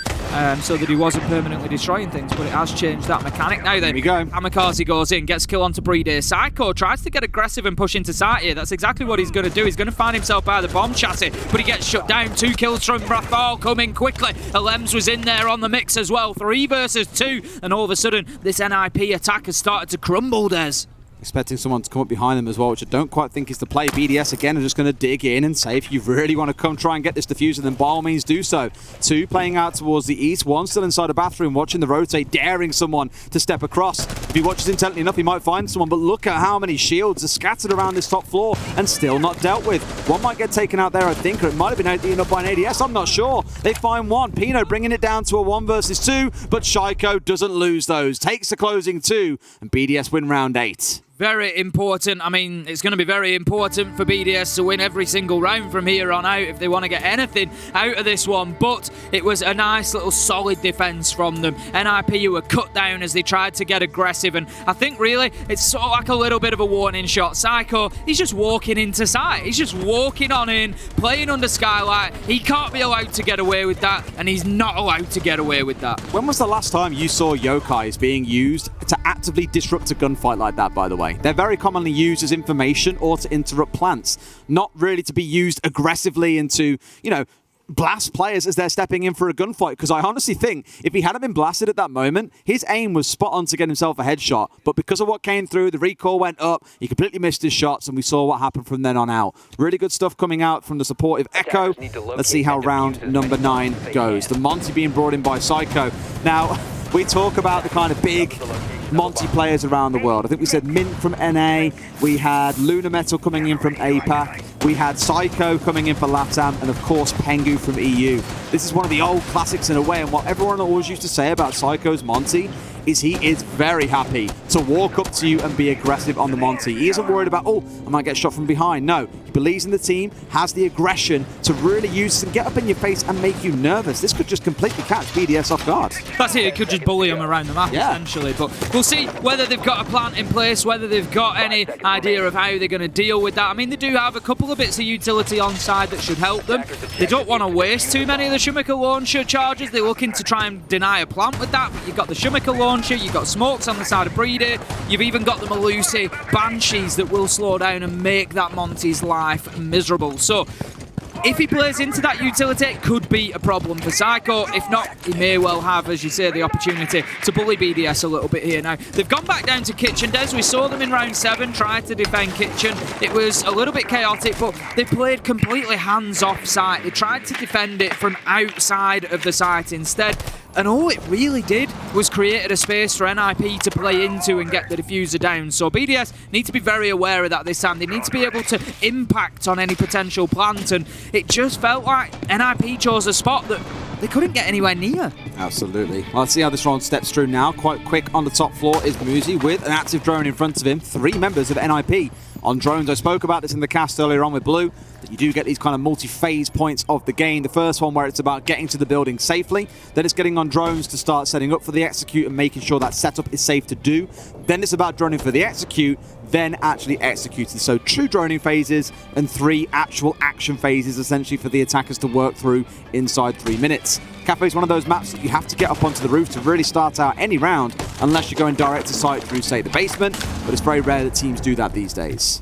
S2: so that he wasn't permanently destroying things, but it has changed that mechanic. Now then,
S1: there we go.
S2: Kamikaze goes in, gets kill onto BDS. Shaiko tries to get aggressive and push into site here. That's exactly what he's going to do. He's going to find himself by the bomb chassis, but he gets shut down. 2 kills from Rafal coming quickly. Alems was in there on the mix as well. 3 versus 2, and all of a sudden, this NIP attack has started to crumble, Des.
S1: Expecting someone to come up behind them as well, which I don't quite think is the play. BDS again are just going to dig in and say, if you really want to come try and get this diffuser, then by all means do so. 2 playing out towards the east, 1 still inside a bathroom, watching the rotate, daring someone to step across. If he watches intently enough, he might find someone, but look at how many shields are scattered around this top floor and still not dealt with. One might get taken out there, I think, or it might have been eaten up by an ADS, I'm not sure. They find one. Pino bringing it down to a 1 versus 2, but Shaiko doesn't lose those. Takes the closing 2, and BDS win round 8.
S2: Very important. I mean, it's going to be very important for BDS to win every single round from here on out if they want to get anything out of this one. But it was a nice little solid defense from them. NIP were cut down as they tried to get aggressive, and I think really it's sort of like a little bit of a warning shot. Shaiko, he's just walking into sight. He's just walking on in, playing under Skylight. He can't be allowed to get away with that, and he's not allowed to get away with that.
S1: When was the last time you saw yokais being used to actively disrupt a gunfight like that, by the way? They're very commonly used as information or to interrupt plants, not really to be used aggressively and to, you know, blast players as they're stepping in for a gunfight, because I honestly think if he hadn't been blasted at that moment, his aim was spot on to get himself a headshot, but because of what came through, the recoil went up, he completely missed his shots, and we saw what happened from then on out. Really good stuff coming out from the supportive Echo. Let's see how round number 9 goes. The Monty being brought in by Shaiko. Now, we talk about the kind of big Monty players around the world. I think we said Mint from NA, we had Luna Metal coming in from APAC, we had Shaiko coming in for LATAM, and of course Pengu from EU. This is one of the old classics in a way, and what everyone always used to say about Shaiko's Monty is he is very happy to walk up to you and be aggressive on the Monty. He isn't worried about, oh, I might get shot from behind. No, he believes in the team, has the aggression to really use and get up in your face and make you nervous. This could just completely catch BDS off guard.
S2: That's it, it could just bully them around the map, essentially. But we'll see whether they've got a plan in place, whether they've got any idea of how they're going to deal with that. I mean, they do have a couple of bits of utility on side that should help them. They don't want to waste too many of the Shumiker launcher charges. They're looking to try and deny a plant with that, but you've got the Shumiker launcher, you've got smokes on the side of Breeder, you've even got the Malusi Banshees that will slow down and make that Monty's life miserable. So if he plays into that utility, it could be a problem for Shaiko. If not, he may well have, as you say, the opportunity to bully BDS a little bit here. Now, they've gone back down to Kitchen. Des, we saw them in round 7 try to defend Kitchen. It was a little bit chaotic, but they played completely hands-off site. They tried to defend it from outside of the site instead. And all it really did was created a space for NIP to play into and get the diffuser down. So BDS need to be very aware of that this time. They need to be able to impact on any potential plant, and it just felt like NIP chose a spot that they couldn't get anywhere near.
S1: Absolutely. Well, let's see how this round steps through now. Quite quick on the top floor is Muzi with an active drone in front of him. 3 members of NIP on drones. I spoke about this in the cast earlier on with Blue, that you do get these kind of multi-phase points of the game. The first one where it's about getting to the building safely, then it's getting on drones to start setting up for the execute and making sure that setup is safe to do. Then it's about droning for the execute, then actually executing. So 2 droning phases and 3 actual action phases essentially for the attackers to work through inside 3 minutes. Kafe is one of those maps that you have to get up onto the roof to really start out any round, unless you're going direct to site through, say, the basement, but it's very rare that teams do that these days.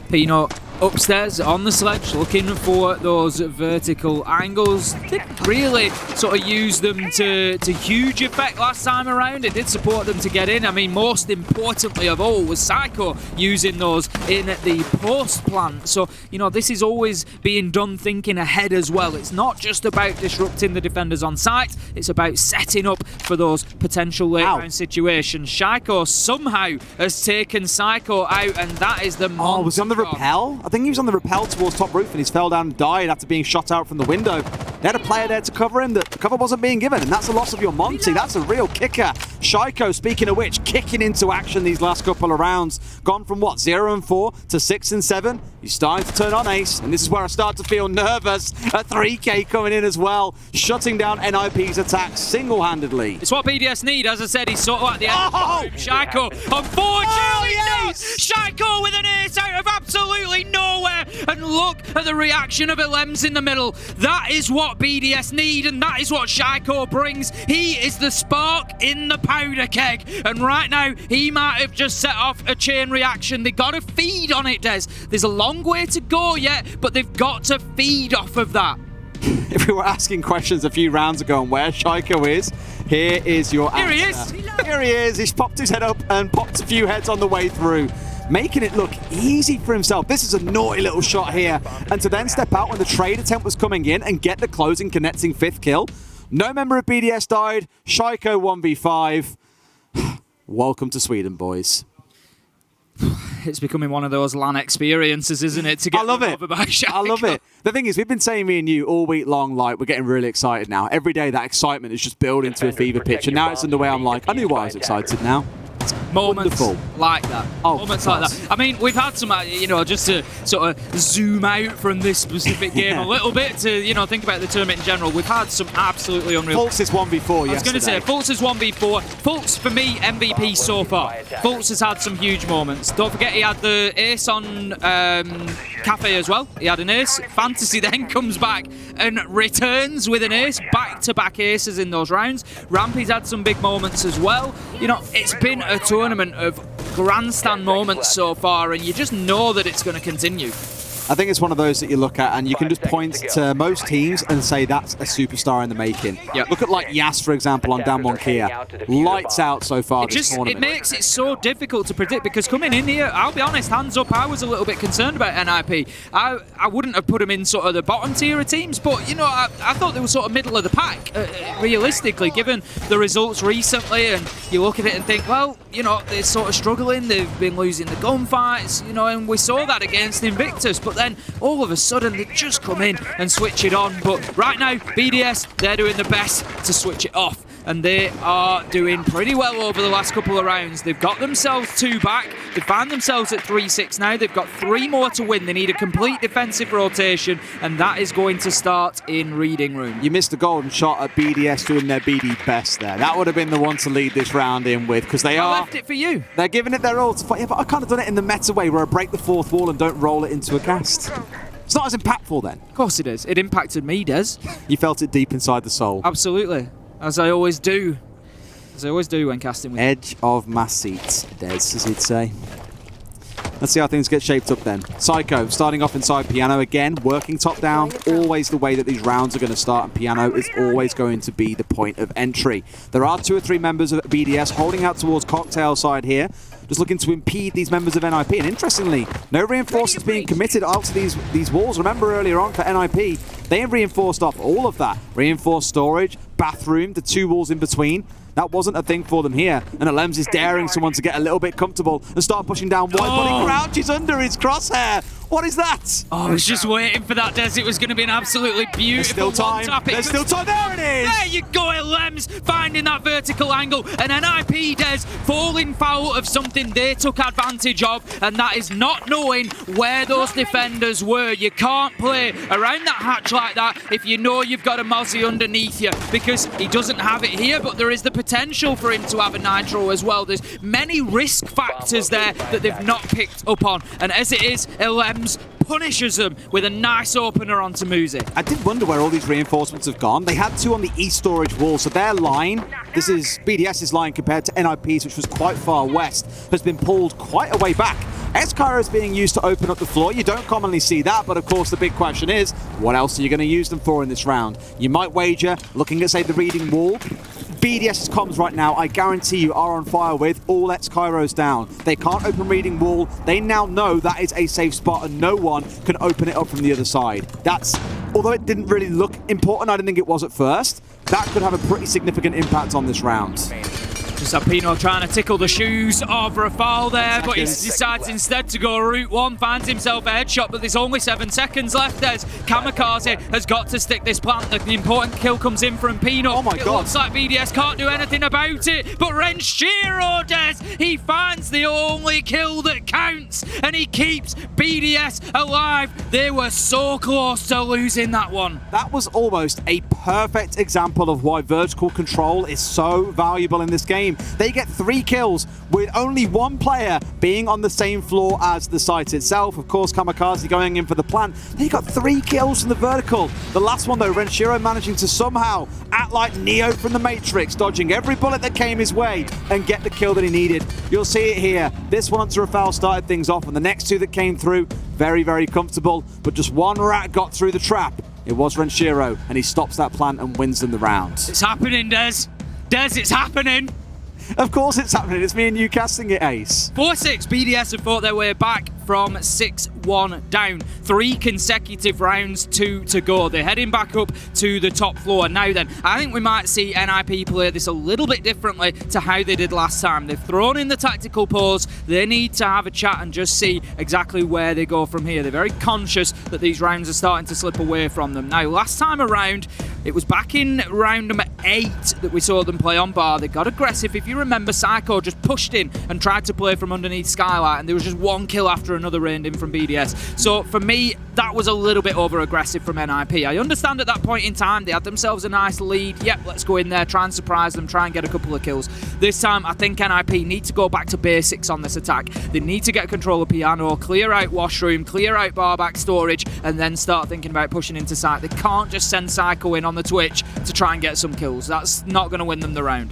S2: Pino upstairs on the sledge, looking for those vertical angles. Didn't really sort of use them to huge effect last time around. It did support them to get in. I mean, most importantly of all was Shaiko using those in the post plant. So, you know, this is always being done thinking ahead as well. It's not just about disrupting the defenders on site, it's about setting up for those potential late round situations. Shaiko somehow has taken Shaiko out, and that is the monster.
S1: Oh, was he on the rappel? I think he was on the rappel towards top roof and he's fell down and died after being shot out from the window. They had a player there to cover him, the cover wasn't being given, and that's the loss of your Monty. That's a real kicker. Shaiko, speaking of which, kicking into action these last couple of rounds. Gone from what, 0 and 4 to 6 and 7. He's starting to turn on ace, and this is where I start to feel nervous. A 3K coming in as well, shutting down NIP's attack single-handedly.
S2: It's what BDS need, as I said, he's sort of at the end. Shaiko, unfortunately,
S1: yes!
S2: Shaiko with an ace out of absolutely nowhere, and look at the reaction of Elems in the middle. That is what BDS need, and that is what Shaiko brings. He is the spark in the powder keg, and right now he might have just set off a chain reaction. They got to feed on it, Des. There's a long way to go yet, but they've got to feed off of that.
S1: If we were asking questions a few rounds ago on where Shaiko is, here is your answer.
S2: Here he is.
S1: Here he is. He's popped his head up and popped a few heads on the way through, making it look easy for himself. This is a naughty little shot here. And to then step out when the trade attempt was coming in and get the closing connecting 5th kill. No member of BDS died. Shaiko 1v5. Welcome to Sweden, boys.
S2: It's becoming one of those LAN experiences, isn't it? To get
S1: I love it. I love it. The thing is, we've been saying, me and you, all week long, like, we're getting really excited now. Every day, that excitement is just building to a fever pitch. And now it's in the way I'm like, I knew why I was excited now.
S2: Moments
S1: Wonderful.
S2: like that.
S1: Oh,
S2: moments like that. I mean, we've had some, just to sort of zoom out from this specific game a little bit to, think about the tournament in general. We've had some absolutely unreal.
S1: Fultz is 1v4
S2: I was going to say, Fultz is 1v4. Fultz, for me, MVP so far. Fultz has had some huge moments. Don't forget he had the ace on Kafe as well. He had an ace. Fantasy then comes back and returns with an ace. Back-to-back aces in those rounds. Rampy's had some big moments as well. It's been a tournament of grandstand moments so far, and you just know that it's going to continue.
S1: I think it's one of those that you look at and you can just point to most teams and say that's a superstar in the making.
S2: Yep.
S1: Look at like Yas, for example, on Damwon Kia. Lights out so far this tournament.
S2: It makes it so difficult to predict because coming in here, I'll be honest, hands up, I was a little bit concerned about NIP. I wouldn't have put them in sort of the bottom tier of teams, but I thought they were sort of middle of the pack, realistically, given the results recently, and you look at it and think, well, they're sort of struggling, they've been losing the gunfights, and we saw that against Invictus, but then all of a sudden they just come in and switch it on. But right now, BDS, they're doing the best to switch it off. And they are doing pretty well over the last couple of rounds. They've got themselves 2 back. They find themselves at 3-6 now. They've got 3 more to win. They need a complete defensive rotation, and that is going to start in Reading Room.
S1: You missed a golden shot at BDS doing their BD best there. That would have been the one to lead this round in with, because I
S2: left it for you.
S1: They're giving it their all to fight. Yeah, but I kind of done it in the meta way where I break the 4th wall and don't roll it into a cast. It's not as impactful then.
S2: Of course it is. It impacted me, Des.
S1: You felt it deep inside the soul.
S2: Absolutely. As I always do. As I always do when casting with
S1: Edge of my seat, Des, as he'd say. Let's see how things get shaped up then. Shaiko starting off inside Piano again, working top down, always the way that these rounds are going to start, and Piano is always going to be the point of entry. There are 2 or 3 members of BDS holding out towards Cocktail side here, just looking to impede these members of NIP, and interestingly, no reinforcements being committed out to these walls. Remember earlier on for NIP, they reinforced off all of that. Reinforced storage, bathroom, the 2 walls in between. That wasn't a thing for them here. And Elems is daring someone to get a little bit comfortable and start pushing down wide, but he crouches under his crosshair. What is that?
S2: I was just waiting for that, Des. It was going to be an absolutely beautiful one-tap.
S1: There's still time. There it is.
S2: There you go, Elems, finding that vertical angle. And NIP, Des, falling foul of something they took advantage of, and that is not knowing where those defenders were. You can't play around that hatch like that if you know you've got a Mozzie underneath you, because he doesn't have it here, but there is the potential for him to have a Nitro as well. There's many risk factors there that they've not picked up on. And as it is, Elems punishes them with a nice opener onto Muzi.
S1: I did wonder where all these reinforcements have gone. They had 2 on the east storage wall, so their line, this is BDS's line compared to NIP's, which was quite far west, has been pulled quite a way back. X-Kyro is being used to open up the floor. You don't commonly see that, but of course the big question is, what else are you going to use them for in this round? You might wager, looking at, say, the reading wall. BDS's comms right now, I guarantee you, are on fire with all X-Kyros down. They can't open reading wall. They now know that is a safe spot and no one can open it up from the other side. That's, although it didn't really look important, I didn't think it was at first, that could have a pretty significant impact on this round.
S2: Just Sapino trying to tickle the shoes of Rafal there, but he decides instead to go route 1, finds himself a headshot, but there's only 7 seconds left as Kamikaze has got to stick this plant. The important kill comes in from Pino.
S1: Oh my God.
S2: It looks like BDS can't do anything about it, but Renshiro does. He finds the only kill that counts, and he keeps BDS alive. They were so close to losing that one.
S1: That was almost a perfect example of why vertical control is so valuable in this game. game. They get 3 kills with only 1 player being on the same floor as the site itself. Of course, Kamikaze going in for the plant. They got 3 kills from the vertical. The last one, though, Renshiro managing to somehow act like Neo from the Matrix, dodging every bullet that came his way and get the kill that he needed. You'll see it here. This one onto Rafale started things off, and the next 2 that came through, very, very comfortable. But just 1 rat got through the trap. It was Renshiro, and he stops that plant and wins them the round.
S2: It's happening, Des. Des, it's happening.
S1: Of course it's happening. It's me and you casting it, Ace.
S2: 4-6. BDS have fought their way back from 6-1 down. 3 consecutive rounds, 2 to go. They're heading back up to the top floor. Now then, I think we might see NIP play this a little bit differently to how they did last time. They've thrown in the tactical pause. They need to have a chat and just see exactly where they go from here. They're very conscious that these rounds are starting to slip away from them. Now, last time around, it was back in round number 8 that we saw them play on bar. They got aggressive. If you remember, Shaiko just pushed in and tried to play from underneath Skylight, and there was just 1 kill after another rained in from BDS. So for me, that was a little bit over aggressive from NIP. I understand at that point in time they had themselves a nice lead. Yep, let's go in there, try and surprise them, try and get a couple of kills. This time I think NIP need to go back to basics on this attack. They need to get control of piano, clear out washroom, clear out bar back storage, and then start thinking about pushing into site. They can't just send Shaiko in on the Twitch to try and get some kills. That's not going to win them the round.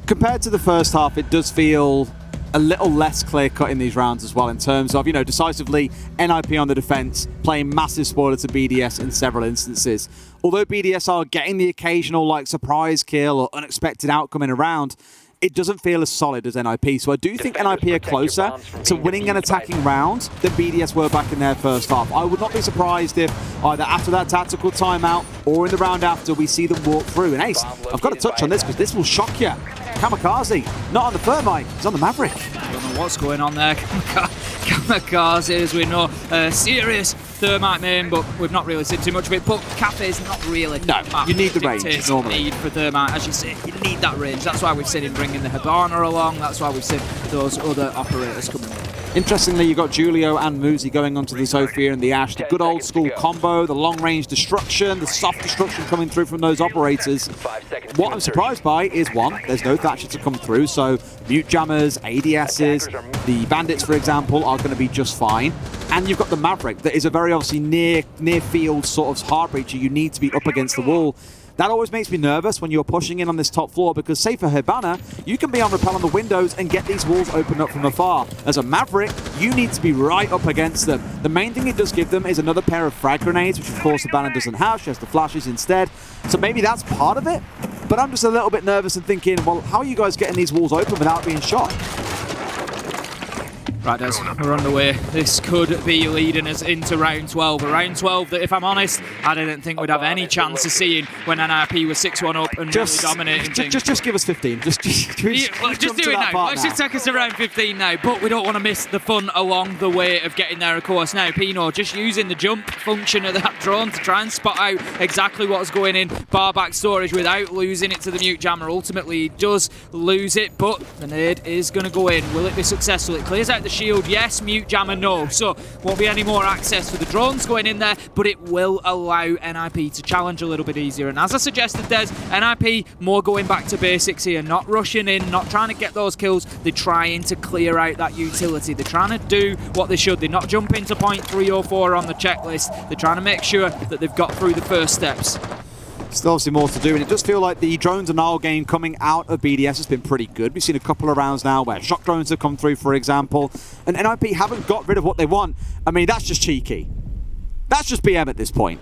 S1: Compared to the first half, it does feel a little less clear-cut in these rounds as well, in terms of, decisively NIP on the defense, playing massive spoiler to BDS in several instances. Although BDS are getting the occasional surprise kill or unexpected outcome in a round, it doesn't feel as solid as NIP. So I do think NIP are closer to winning an attacking round than BDS were back in their first half. I would not be surprised if either after that tactical timeout or in the round after we see them walk through. And Ace, I've got to touch on this because this will shock you. Kamikaze, not on the Thermite, he's on the Maverick.
S2: I don't know what's going on there. Kamikaze, as we know, serious Thermite main, but we've not really seen too much of it. But Kafe is not really.
S1: No, you need the range normally.
S2: Need for Thermite, as you say, you need that range. That's why we've seen him bringing the Hibana along. That's why we've seen those other operators coming in.
S1: Interestingly, you've got Julio and Muzi going onto the Sophia and the Ashe. The good old school combo, the long-range destruction, the soft destruction coming through from those operators. What I'm surprised by is, one, there's no Thatcher to come through, so mute jammers, ADSs, the bandits, for example, are going to be just fine. And you've got the Maverick that is a very obviously near-field sort of heart breacher. You need to be up against the wall. That always makes me nervous when you're pushing in on this top floor, because say for Hibana, you can be on rappel on the windows and get these walls opened up from afar. As a Maverick, you need to be right up against them. The main thing it does give them is another pair of frag grenades, which of course Hibana doesn't have. She has the flashes instead. So maybe that's part of it. But I'm just a little bit nervous and thinking, well, how are you guys getting these walls open without being shot?
S2: Right, Des, we're on the way. This could be leading us into round 12. A round 12 that, if I'm honest, I didn't think we'd have any chance of seeing when NIP was 6-1 up and really dominating things.
S1: Just give us 15. Just do
S2: it now. Let's just take us to round 15 now. But we don't want to miss the fun along the way of getting there, of course. Now, Pino just using the jump function of that drone to try and spot out exactly what's going in bar back storage without losing it to the mute jammer. Ultimately, he does lose it, but the nade is going to go in. Will it be successful? It clears out the shield, yes. Mute jammer, no. So won't be any more access for the drones going in there, but it will allow NIP to challenge a little bit easier. And as I suggested, Des, NIP more going back to basics here, not rushing in, not trying to get those kills. They're trying to clear out that utility. They're trying to do what they should. They're not jumping to point 3 or 4 on the checklist. They're trying to make sure that they've got through the first steps.
S1: Still obviously more to do, and it does feel like the drone denial game coming out of BDS has been pretty good. We've seen a couple of rounds now where shock drones have come through, for example, and NIP haven't got rid of what they want. I mean, that's just cheeky. That's just BM at this point.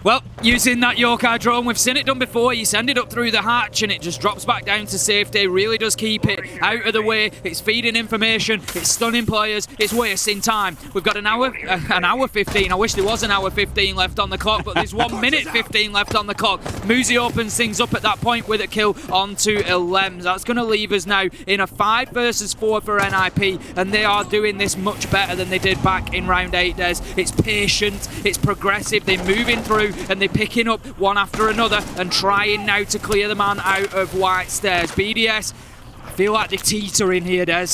S2: Well, using that Yokai drone, we've seen it done before. You send it up through the hatch and it just drops back down to safety. Really does keep it out of the way. It's feeding information. It's stunning players. It's wasting time. We've got an hour 15. I wish there was an hour 15 left on the clock, but there's 1 minute 15 left on the clock. Muzi opens things up at that point with a kill onto Elems. That's going to leave us now in a 5 versus 4 for NIP, and they are doing this much better than they did back in round 8, Des. It's patient. It's progressive. They're moving through, and they're picking up one after another and trying now to clear the man out of white stairs. BDS, I feel like they're teetering here, Des.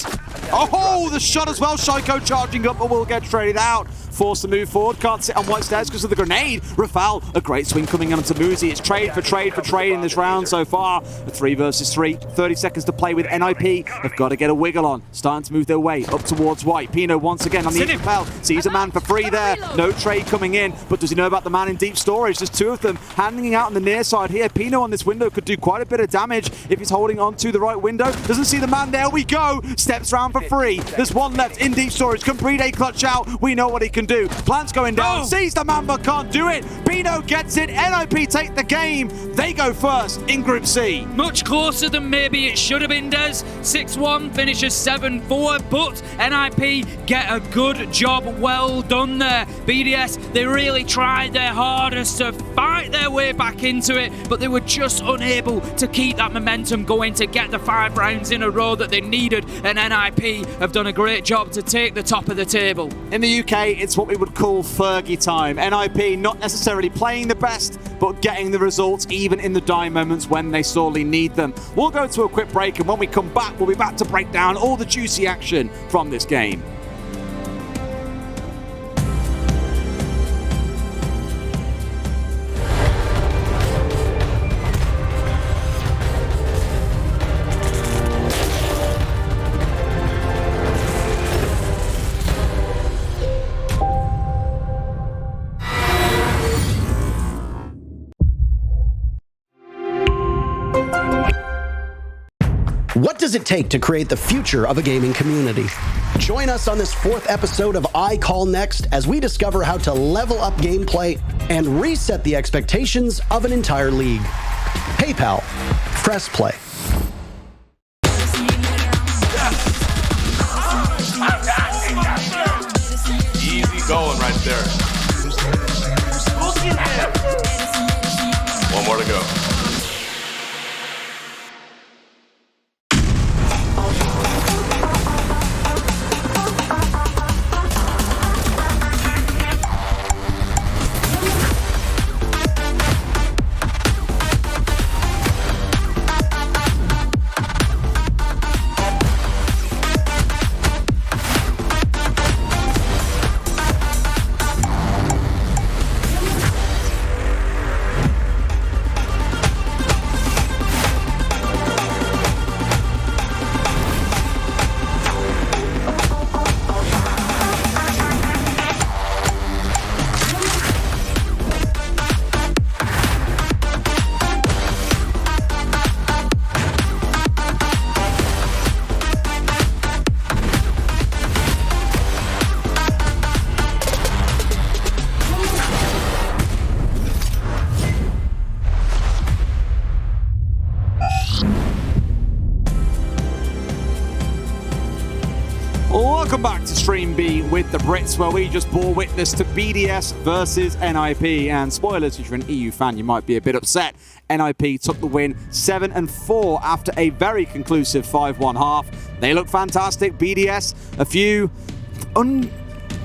S1: Oh, the shot as well. Shaiko charging up, but will get traded out. forced to move forward. Can't sit on white stairs because of the grenade. Rafal, a great swing coming on to Muzi. It's trade for trade in this round so far. A 3 versus 3. 30 seconds to play with NIP. They've got to get a wiggle on. Starting to move their way up towards white. Pino once again on the Impel. Sees a man for free there. No trade coming in, but does he know about the man in deep storage? There's two of them hanging out on the near side here. Pino on this window could do quite a bit of damage if he's holding on to the right window. Doesn't see the man. There we go. Steps round for free. There's one left in deep storage. Can Brede clutch out? We know what he can do. Plant's going down. Sees the man but can't do it. Pino gets it. NIP take the game. They go first in Group C.
S2: Much closer than maybe it should have been, Des. 6-1 finishes 7-4, but NIP get a good job. Well done there. BDS, they really tried their hardest to fight their way back into it, but they were just unable to keep that momentum going to get the 5 rounds in a row that they needed, and NIP have done a great job to take the top of the table.
S1: In the UK, it's what we would call Fergie time. NIP not necessarily playing the best, but getting the results even in the dying moments when they sorely need them. We'll go to a quick break, and when we come back, we'll be back to break down all the juicy action from this game.
S3: What does it take to create the future of a gaming community? Join us on this 4th episode of I Call Next as we discover how to level up gameplay and reset the expectations of an entire league. PayPal, press play.
S4: Easy going right there. One more to go.
S1: Welcome back to Stream B with the Brits, where we just bore witness to BDS versus NIP. And spoilers, if you're an EU fan, you might be a bit upset. NIP took the win 7-4 after a very conclusive 5-1 half. They look fantastic. BDS, a few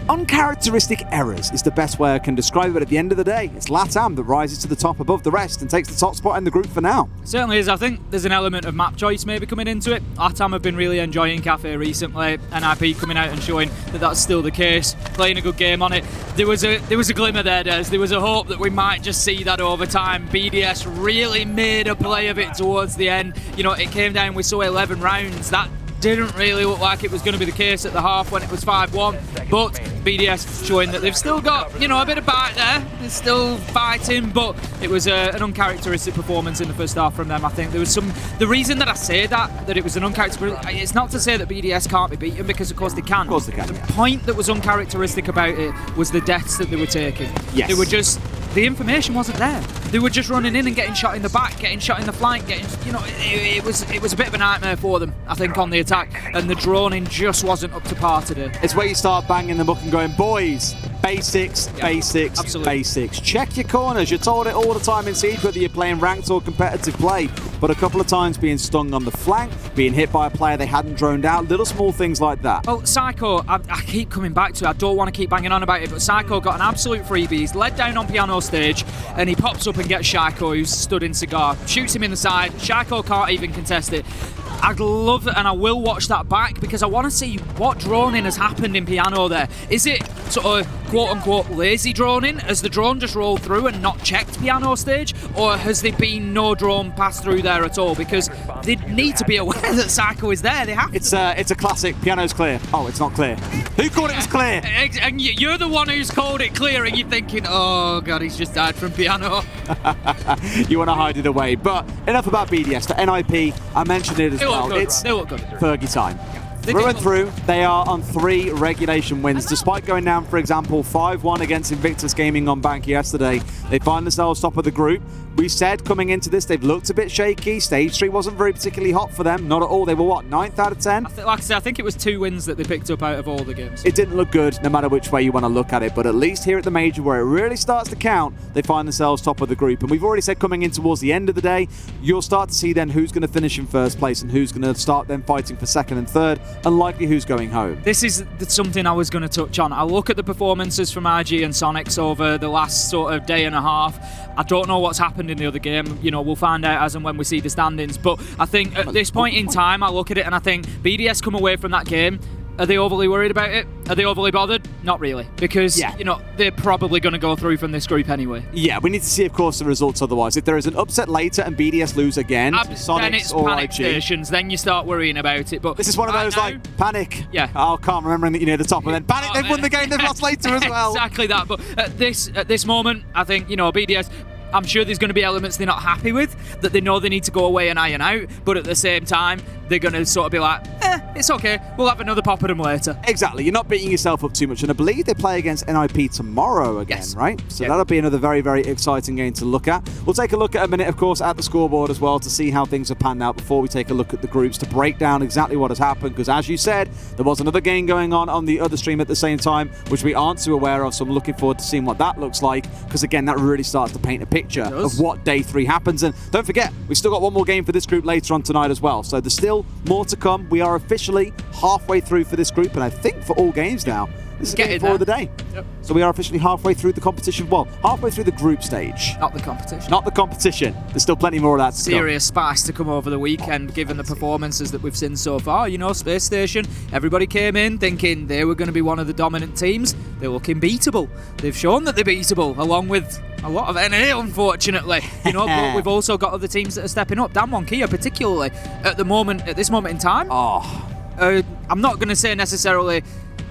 S1: uncharacteristic errors is the best way I can describe it, but at the end of the day, it's LATAM that rises to the top above the rest and takes the top spot in the group for now.
S2: Certainly is. I think there's an element of map choice maybe coming into it. LATAM have been really enjoying Kafe recently, NIP coming out and showing that that's still the case, playing a good game on it. There was a glimmer there, Des. There was a hope that we might just see that over time. BDS really made a play of it towards the end. You know, it came down with 11 rounds. That didn't really look like it was going to be the case at the half when it was 5-1, but BDS showing that they've still got, a bit of bite there. They're still fighting, but it was an uncharacteristic performance in the first half from them. I think there was the reason that I say that it was an uncharacteristic, it's not to say that BDS can't be beaten, because of course they can.
S1: Of course they can.
S2: The point that was uncharacteristic about it was the deaths that they were taking.
S1: Yes.
S2: They were just, the information wasn't there. They were just running in and getting shot in the back, getting shot in the flank, it was a bit of a nightmare for them, I think, on the attack, and the droning just wasn't up to par today.
S1: It's where you start banging them up and going, boys, basics, basics,
S2: absolutely.
S1: Basics. Check your corners. You're told it all the time in Siege, whether you're playing ranked or competitive play. But a couple of times being stung on the flank, being hit by a player they hadn't droned out, little small things like that.
S2: Well, Shaiko, I keep coming back to it. I don't want to keep banging on about it, but Shaiko got an absolute freebie. He's led down on piano stage, and he pops up and gets Shaiko, who's stood in cigar, shoots him in the side. Shaiko can't even contest it. I'd love it, and I will watch that back, because I want to see what droning has happened in piano there. Is it sort of quote-unquote lazy droning? Has the drone just rolled through and not checked piano stage? Or has there been no drone pass through there at all? Because they need to be aware that Shaiko is there. They have to.
S1: It's a classic. Piano's clear. Oh, it's not clear. Who called it was clear?
S2: And you're the one who's called it clear, and you're thinking, oh god, he's just died from piano.
S1: You want to hide it away. But enough about BDS. For NIP, I mentioned it as well.
S2: They look good.
S1: Fergie time. Through and through, they are on 3 regulation wins. Despite going down, for example, 5-1 against Invictus Gaming on Bank yesterday, they find themselves top of the group. We said coming into this, they've looked a bit shaky. Stage 3 wasn't very particularly hot for them. Not at all. They were, what, 9th out of 10?
S2: Like I said, I think it was 2 wins that they picked up out of all the games.
S1: It didn't look good, no matter which way you want to look at it. But at least here at the Major, where it really starts to count, they find themselves top of the group. And we've already said coming in towards the end of the day, you'll start to see then who's going to finish in first place and who's going to start then fighting for second and third, and likely who's going home.
S2: This is something I was going to touch on. I look at the performances from IG and Sonics over the last sort of day and a half. I don't know what's happened in the other game. You know, we'll find out as and when we see the standings. But I think at this point in time, I look at it and I think BDS come away from that game. Are they overly worried about it? Are they overly bothered? Not really. Because, you know, they're probably going to go through from this group anyway.
S1: Yeah, we need to see, of course, the results otherwise. If there is an upset later and BDS lose again, Sonics
S2: then it's
S1: or
S2: panic
S1: IG,
S2: stations. Then you start worrying about it. But
S1: this is one of those, like, panic.
S2: Yeah.
S1: Oh, can't remember that you're near the top. And then panic, they've won the game, they've lost later as well.
S2: Exactly that. But at this moment, I think, you know, BDS... I'm sure there's going to be elements they're not happy with, that they know they need to go away and iron out, but at the same time, they're going to sort of be like, it's okay, we'll have another pop at them later.
S1: Exactly, you're not beating yourself up too much, and I believe they play against NIP tomorrow again, right? So that'll be another very, very exciting game to look at. We'll take a look at a minute, of course, at the scoreboard as well to see how things have panned out before we take a look at the groups to break down exactly what has happened, because as you said, there was another game going on the other stream at the same time, which we aren't too aware of, so I'm looking forward to seeing what that looks like, because again, that really starts to paint a picture of what day 3 happens. And don't forget, we've still got one more game for this group later on tonight as well, so there's still more to come. We are officially halfway through for this group, and I think for all games now. This is game 4 of the day. Yep. So we are officially halfway through the competition. Well, halfway through the group stage.
S2: Not the competition.
S1: Not the competition. There's still plenty more of that to come.
S2: Serious spice to come over the weekend, given the performances that we've seen so far. You know, Space Station, everybody came in thinking they were going to be one of the dominant teams. They're looking beatable. They've shown that they're beatable, along with a lot of NA, unfortunately. You know, but we've also got other teams that are stepping up. Damwon Kia, particularly, at this moment in time. I'm not going to say necessarily...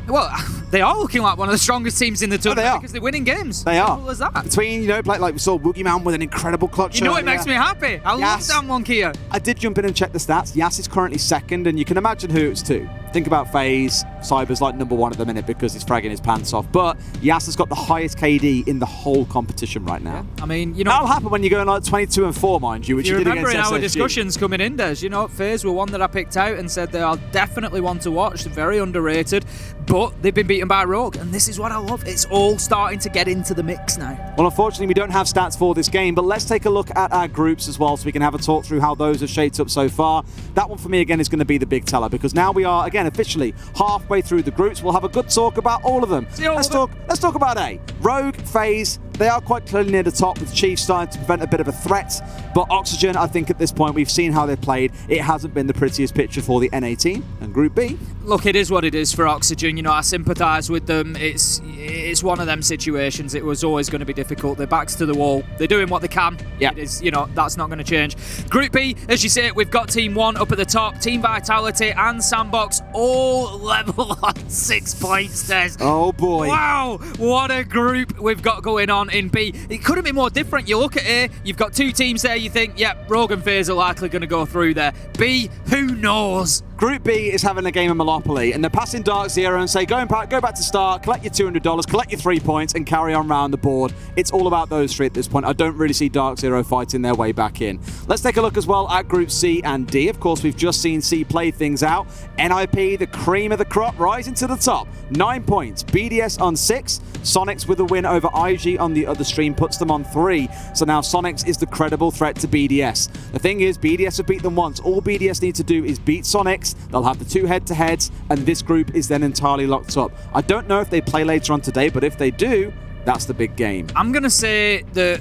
S2: Well, they are looking like one of the strongest teams in the tournament because they're winning games.
S1: They are.
S2: Simple as that.
S1: Between, you know, like we saw Woogie Man with an incredible clutch.
S2: You know, it makes me happy. I love Damwon Kia.
S1: I did jump in and check the stats. Yas is currently second, and you can imagine who it's to. Think about FaZe. Cyber's like number 1 at the minute because he's fragging his pants off. But Yas has got the highest KD in the whole competition right now.
S2: Yeah. I mean, you know...
S1: That'll happen when you're going like 22-4, mind you, which you did against SSG.
S2: You remember in our discussions coming in, Des, you know, FaZe were one that I picked out and said they are definitely one to watch. They're very underrated, but they've been beaten by Rogue, and this is what I love. It's all starting to get into the mix now.
S1: Well, unfortunately, we don't have stats for this game, but let's take a look at our groups as well so we can have a talk through how those have shaped up so far. That one for me, again, is going to be the big teller because now we are, again, officially halfway through the groups. We'll have a good talk about all of them. Let's talk about A. Rogue, FaZe, they are quite clearly near the top with Chief starting to prevent a bit of a threat, but Oxygen, I think at this point, we've seen how they've played. It hasn't been the prettiest picture for the NA team. And Group B?
S2: Look, it is what it is for Oxygen. You know, I sympathise with them. It's one of them situations. It was always going to be difficult. Their backs to the wall. They're doing what they can.
S1: Yeah.
S2: It is, you know, that's not going to change. Group B, as you say, we've got Team 1 up at the top. Team Vitality and Sandbox all level on 6 points, Des.
S1: Oh, boy.
S2: Wow, what a group we've got going on in B. It couldn't be more different. You look at A, you've got 2 teams there. You think, yep, Rogue and FaZe are likely going to go through there. B, who knows?
S1: Group B is having a game of Monopoly, and they're passing Dark Zero and say, go back to start, collect your $200, collect your 3 points, and carry on round the board. It's all about those 3 at this point. I don't really see Dark Zero fighting their way back in. Let's take a look as well at Group C and D. Of course, we've just seen C play things out. NIP, the cream of the crop, rising to the top. 9 points. BDS on 6. Sonics with a win over IG on the other stream puts them on 3. So now Sonics is the credible threat to BDS. The thing is, BDS have beat them once. All BDS need to do is beat Sonics. They'll have the 2 head-to-heads, and this group is then entirely locked up. I don't know if they play later on today, but if they do, that's the big game.
S2: I'm going to say that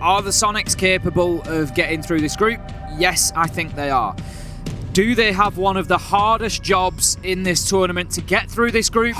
S2: are the Sonics capable of getting through this group? Yes, I think they are. Do they have one of the hardest jobs in this tournament to get through this group?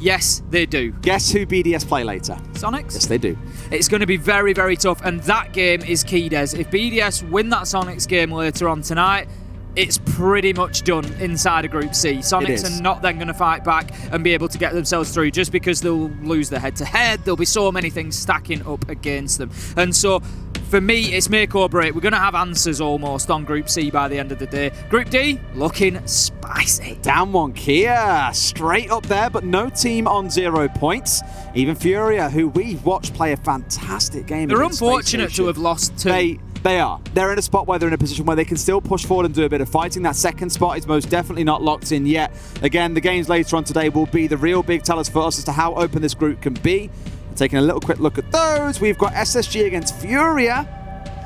S2: Yes, they do.
S1: Guess who BDS play later?
S2: Sonics?
S1: Yes, they do.
S2: It's going to be very, very tough, and that game is key, Des. If BDS win that Sonics game later on tonight, it's pretty much done inside of Group C. Sonics are not then going to fight back and be able to get themselves through just because they'll lose their head-to-head. There'll be so many things stacking up against them. And so, for me, it's make or break. We're going to have answers almost on Group C by the end of the day. Group D, looking spicy.
S1: Down one, Kia, straight up there, but no team on 0 points. Even Furia, who we've watched play a fantastic game.
S2: They're unfortunate to have lost two.
S1: They are. They're in a spot where they're in a position where they can still push forward and do a bit of fighting. That second spot is most definitely not locked in yet. Again, the games later on today will be the real big tellers for us as to how open this group can be. Taking a little quick look at those, we've got SSG against Furia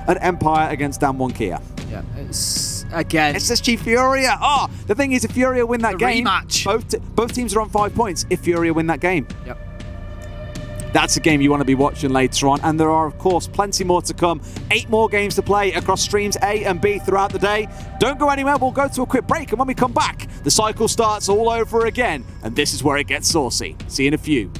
S1: and Empire against Damwon Kia.
S2: Yeah, it's again
S1: SSG Furia. Oh, the thing is, if Furia win that game,
S2: rematch.
S1: Both teams are on 5 points. If Furia win that game,
S2: yep.
S1: That's a game you want to be watching later on, and there are, of course, plenty more to come. 8 more games to play across streams A and B throughout the day. Don't go anywhere, we'll go to a quick break, and when we come back, the cycle starts all over again, and this is where it gets saucy. See you in a few.